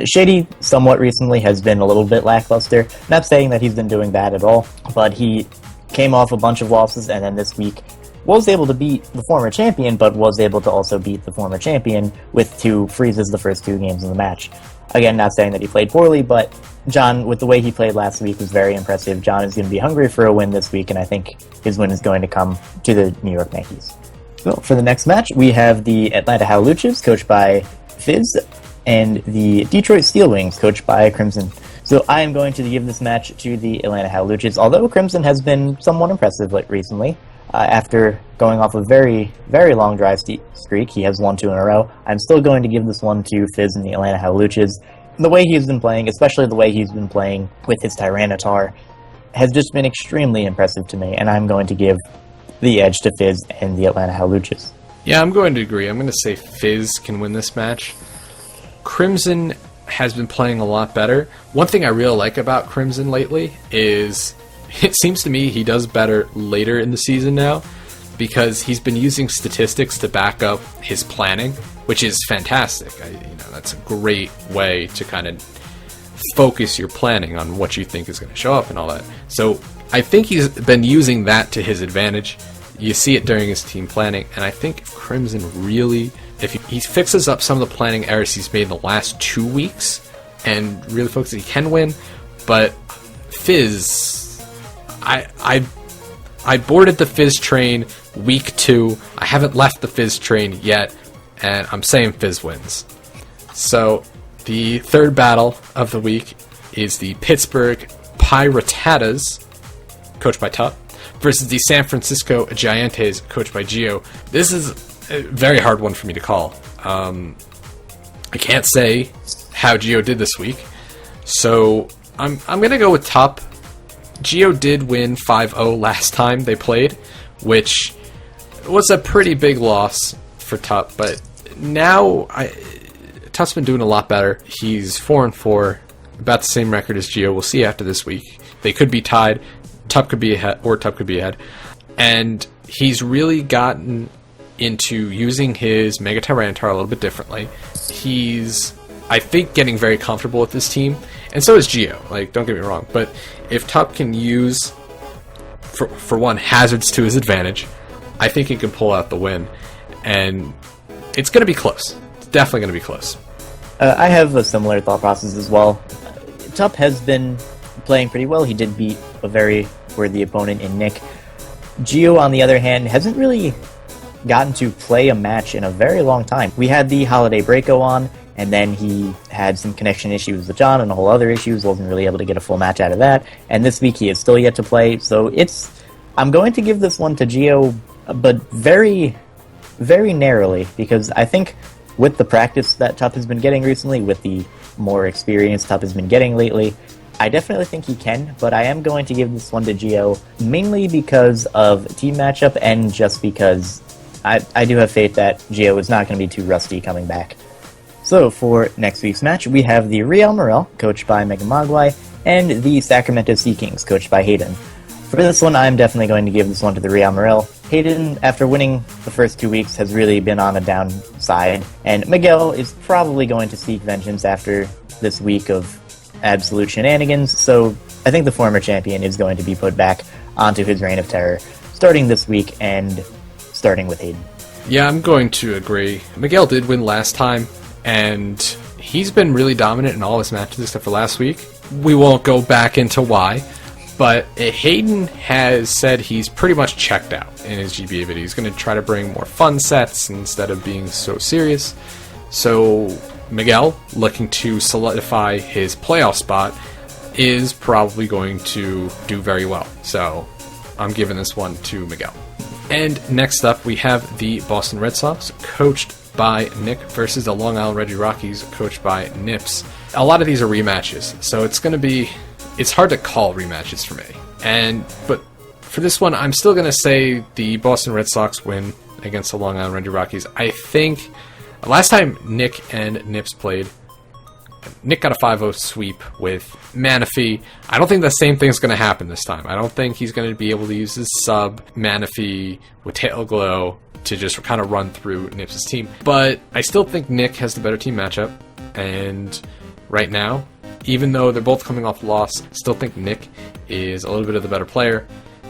B: Shady, somewhat recently, has been a little bit lackluster. Not saying that he's been doing bad at all, but he came off a bunch of losses, and then this week was able to beat the former champion, but was able to also beat the former champion with 2 freezes the first 2 games of the match. Again, not saying that he played poorly, but John, with the way he played last week, was very impressive. John is going to be hungry for a win this week, and I think his win is going to come to the New York Yankees. So, for the next match, we have the Atlanta Howluchas, coached by Fizz, and the Detroit Steel Wings, coached by Crimson. So I am going to give this match to the Atlanta Howluchas, although Crimson has been somewhat impressive recently. After going off a very, very long drive streak, he has won 2 in a row. I'm still going to give this one to Fizz and the Atlanta Howluchas. The way he's been playing, especially the way he's been playing with his Tyranitar, has just been extremely impressive to me, and I'm going to give the edge to Fizz and the Atlanta Howluchas.
A: Yeah, I'm going to agree. I'm going to say Fizz can win this match. Crimson has been playing a lot better. One thing I really like about Crimson lately is it seems to me he does better later in the season now, because he's been using statistics to back up his planning, which is fantastic. That's a great way to kind of focus your planning on what you think is going to show up and all that. So I think he's been using that to his advantage. You see it during his team planning, and I think if Crimson really, if he fixes up some of the planning errors he's made in the last 2 weeks and really focuses, he can win. But Fizz, I boarded the Fizz train week 2. I haven't left the Fizz train yet, and I'm saying Fizz wins. So the third battle of the week is the Pittsburgh Piratas, coached by Tup, versus the San Francisco Giants, coached by Gio. This is a very hard one for me to call. I can't say how Gio did this week, so I'm going to go with Tup. Gio did win 5-0 last time they played, which was a pretty big loss for Tup, but now Tup's been doing a lot better. He's 4-4, about the same record as Gio. We'll see after this week. They could be tied. Tup could be ahead, or Tup could be ahead. And he's really gotten into using his Mega Tyranitar a little bit differently. He's, I think, getting very comfortable with this team, and so is Gio. Don't get me wrong, but if Tup can use, for one, hazards to his advantage, I think he can pull out the win, and it's going to be close. It's definitely going to be close.
B: I have a similar thought process as well. Tup has been playing pretty well. He did beat a very worthy opponent in Nick. Gio, on the other hand, hasn't really gotten to play a match in a very long time. We had the holiday break go on, and then he had some connection issues with John and a whole other issues, wasn't really able to get a full match out of that, and this week he is still yet to play, so I'm going to give this one to Gio, but very, very narrowly, because I think with the practice that Tup has been getting recently, with the more experience Tup has been getting lately, I definitely think he can, but I am going to give this one to Gio, mainly because of team matchup and just because I do have faith that Gio is not going to be too rusty coming back. So for next week's match, we have the Real Morel, coached by Mega Mogwai, and the Sacramento Sea Kings, coached by Hayden. For this one, I'm definitely going to give this one to the Real Morel. Hayden, after winning the first 2 weeks, has really been on a downside, and Miguel is probably going to seek vengeance after this week of absolute shenanigans, so I think the former champion is going to be put back onto his reign of terror, starting this week and starting with Hayden.
A: Yeah, I'm going to agree. Miguel did win last time, and he's been really dominant in all his matches except for last week. We won't go back into why, but Hayden has said he's pretty much checked out in his GBA video. He's going to try to bring more fun sets instead of being so serious. So Miguel, looking to solidify his playoff spot, is probably going to do very well. So I'm giving this one to Miguel. And next up, we have the Boston Red Sox, coached by Nick, versus the Long Island Reggie Rockies, coached by Nips. A lot of these are rematches, so it's hard to call rematches for me. But for this one, I'm still going to say the Boston Red Sox win against the Long Island Reggie Rockies. I think last time Nick and Nips played, Nick got a 5-0 sweep with Manaphy. I don't think the same thing's going to happen this time. I don't think he's going to be able to use his sub Manaphy with Tail Glow to just kind of run through Nips' team. But I still think Nick has the better team matchup. And right now, even though they're both coming off loss, still think Nick is a little bit of the better player.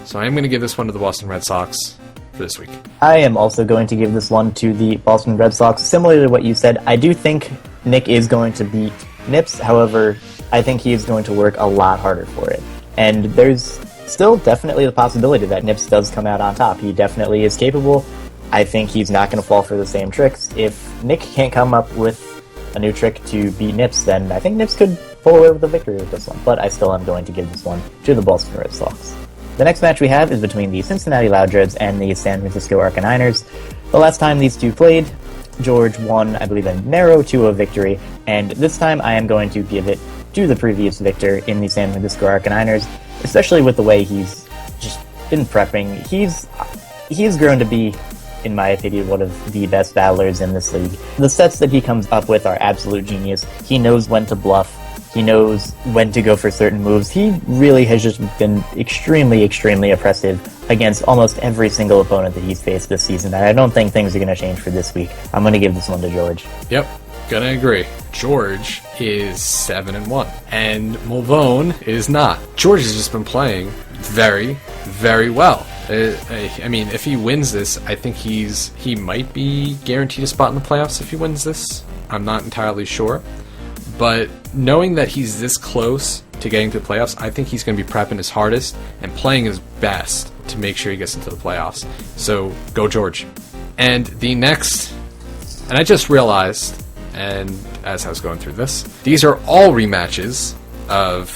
A: So I am going to give this one to the Boston Red Sox for this week.
B: I am also going to give this one to the Boston Red Sox. Similar to what you said, I do think Nick is going to beat Nips. However, I think he is going to work a lot harder for it. And there's still definitely the possibility that Nips does come out on top. He definitely is capable. I think he's not going to fall for the same tricks. If Nick can't come up with a new trick to beat Nips, then I think Nips could pull away with the victory with this one. But I still am going to give this one to the Boston Red Sox. The next match we have is between the Cincinnati Loudreds and the San Francisco Arcaniners. The last time these two played, George won, I believe, a narrow 2-0 victory, and this time I am going to give it to the previous victor in the San Francisco Arcaniners, especially with the way he's just been prepping. He's grown to be, in my opinion, one of the best battlers in this league. The sets that he comes up with are absolute genius. He knows when to bluff. He knows when to go for certain moves. He really has just been extremely, extremely oppressive against almost every single opponent that he's faced this season, and I don't think things are going to change for this week. I'm going to give this one to George.
A: Yep, gonna agree. George is 7-1, and Mulvone is not. George has just been playing very, very well. I mean, if he wins this, I think he might be guaranteed a spot in the playoffs if he wins this. I'm not entirely sure. But knowing that he's this close to getting to the playoffs, I think he's going to be prepping his hardest and playing his best to make sure he gets into the playoffs. So, go George. And the next, and I just realized, and as I was going through this, these are all rematches of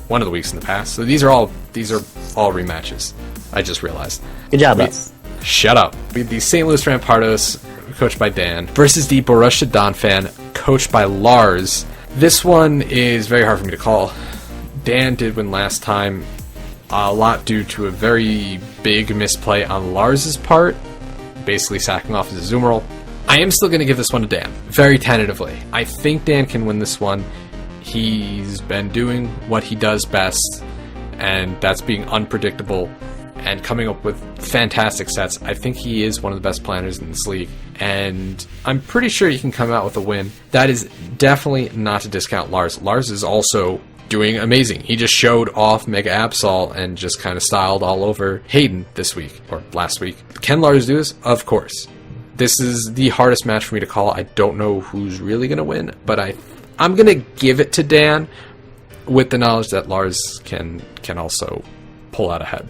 A: one of the weeks in the past. So these are all rematches. I just realized.
B: Good job, us.
A: Shut up. We had the St. Louis Rampardos, coached by Dan, versus the Borussia Donphan, coached by Lars. This one is very hard for me to call. Dan did win last time, a lot due to a very big misplay on Lars's part, basically sacking off his Azumarill. I am still going to give this one to Dan, very tentatively. I think Dan can win this one. He's been doing what he does best, and that's being unpredictable and coming up with fantastic sets. I think he is one of the best planners in this league, and I'm pretty sure he can come out with a win. That is definitely not to discount Lars. Lars is also doing amazing. He just showed off Mega Absol and just kind of styled all over Hayden this week, or last week. Can Lars do this? Of course. This is the hardest match for me to call. I don't know who's really going to win, but I'm going to give it to Dan with the knowledge that Lars can also pull out ahead.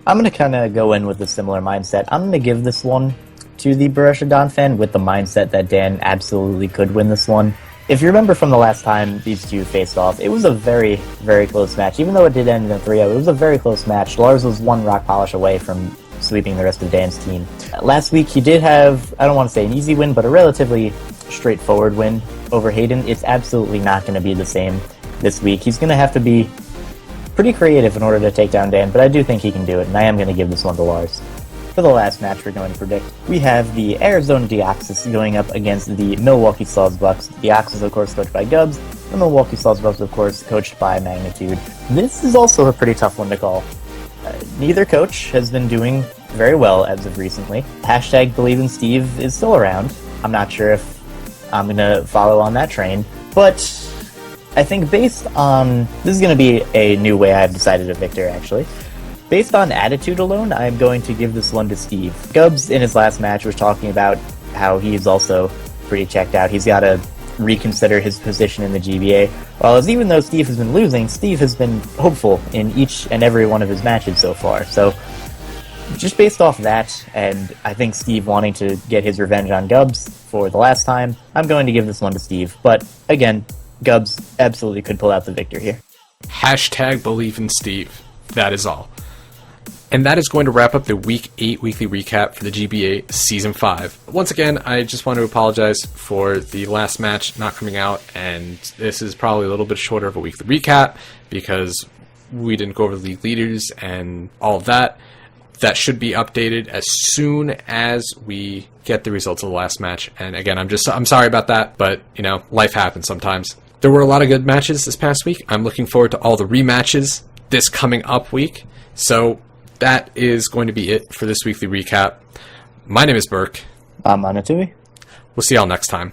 B: I'm going to kind of go in with a similar mindset. I'm going to give this one to the Borussia Donphan with the mindset that Dan absolutely could win this one. If you remember from the last time these two faced off, it was a very, very close match. Even though it did end in a 3-0, it was a very close match. Lars was one rock polish away from sweeping the rest of Dan's team. Last week he did have, I don't want to say an easy win, but a relatively straightforward win over Hayden. It's absolutely not going to be the same this week. He's going to have to be pretty creative in order to take down Dan, but I do think he can do it, and I am going to give this one to Lars. For the last match we're going to predict, we have the Arizona Deoxys going up against the Milwaukee Sawsbucks. The Deoxys, of course, coached by Gubbs. The Milwaukee Sawsbucks, of course, coached by Magnitude. This is also a pretty tough one to call. Neither coach has been doing very well as of recently. Hashtag Believe in Steve is still around. I'm not sure if I'm going to follow on that train, but I think based on... This is going to be a new way I've decided a victor, actually. Based on attitude alone, I'm going to give this one to Steve. Gubbs, in his last match, was talking about how he's also pretty checked out. He's got to reconsider his position in the GBA. While even though Steve has been losing, Steve has been hopeful in each and every one of his matches so far. So, just based off that, and I think Steve wanting to get his revenge on Gubbs for the last time, I'm going to give this one to Steve. But, again, Gubbs absolutely could pull out the victor here.
A: Hashtag Believe in Steve. That is all. And that is going to wrap up the Week 8 weekly recap for the GBA Season 5. Once again, I just want to apologize for the last match not coming out, and this is probably a little bit shorter of a weekly recap because we didn't go over the league leaders and all of that. That should be updated as soon as we get the results of the last match. And again, I'm sorry about that, but, you know, life happens sometimes. There were a lot of good matches this past week. I'm looking forward to all the rematches this coming up week. So that is going to be it for this weekly recap. My name is Berk.
B: I'm Monotooi.
A: We'll see y'all next time.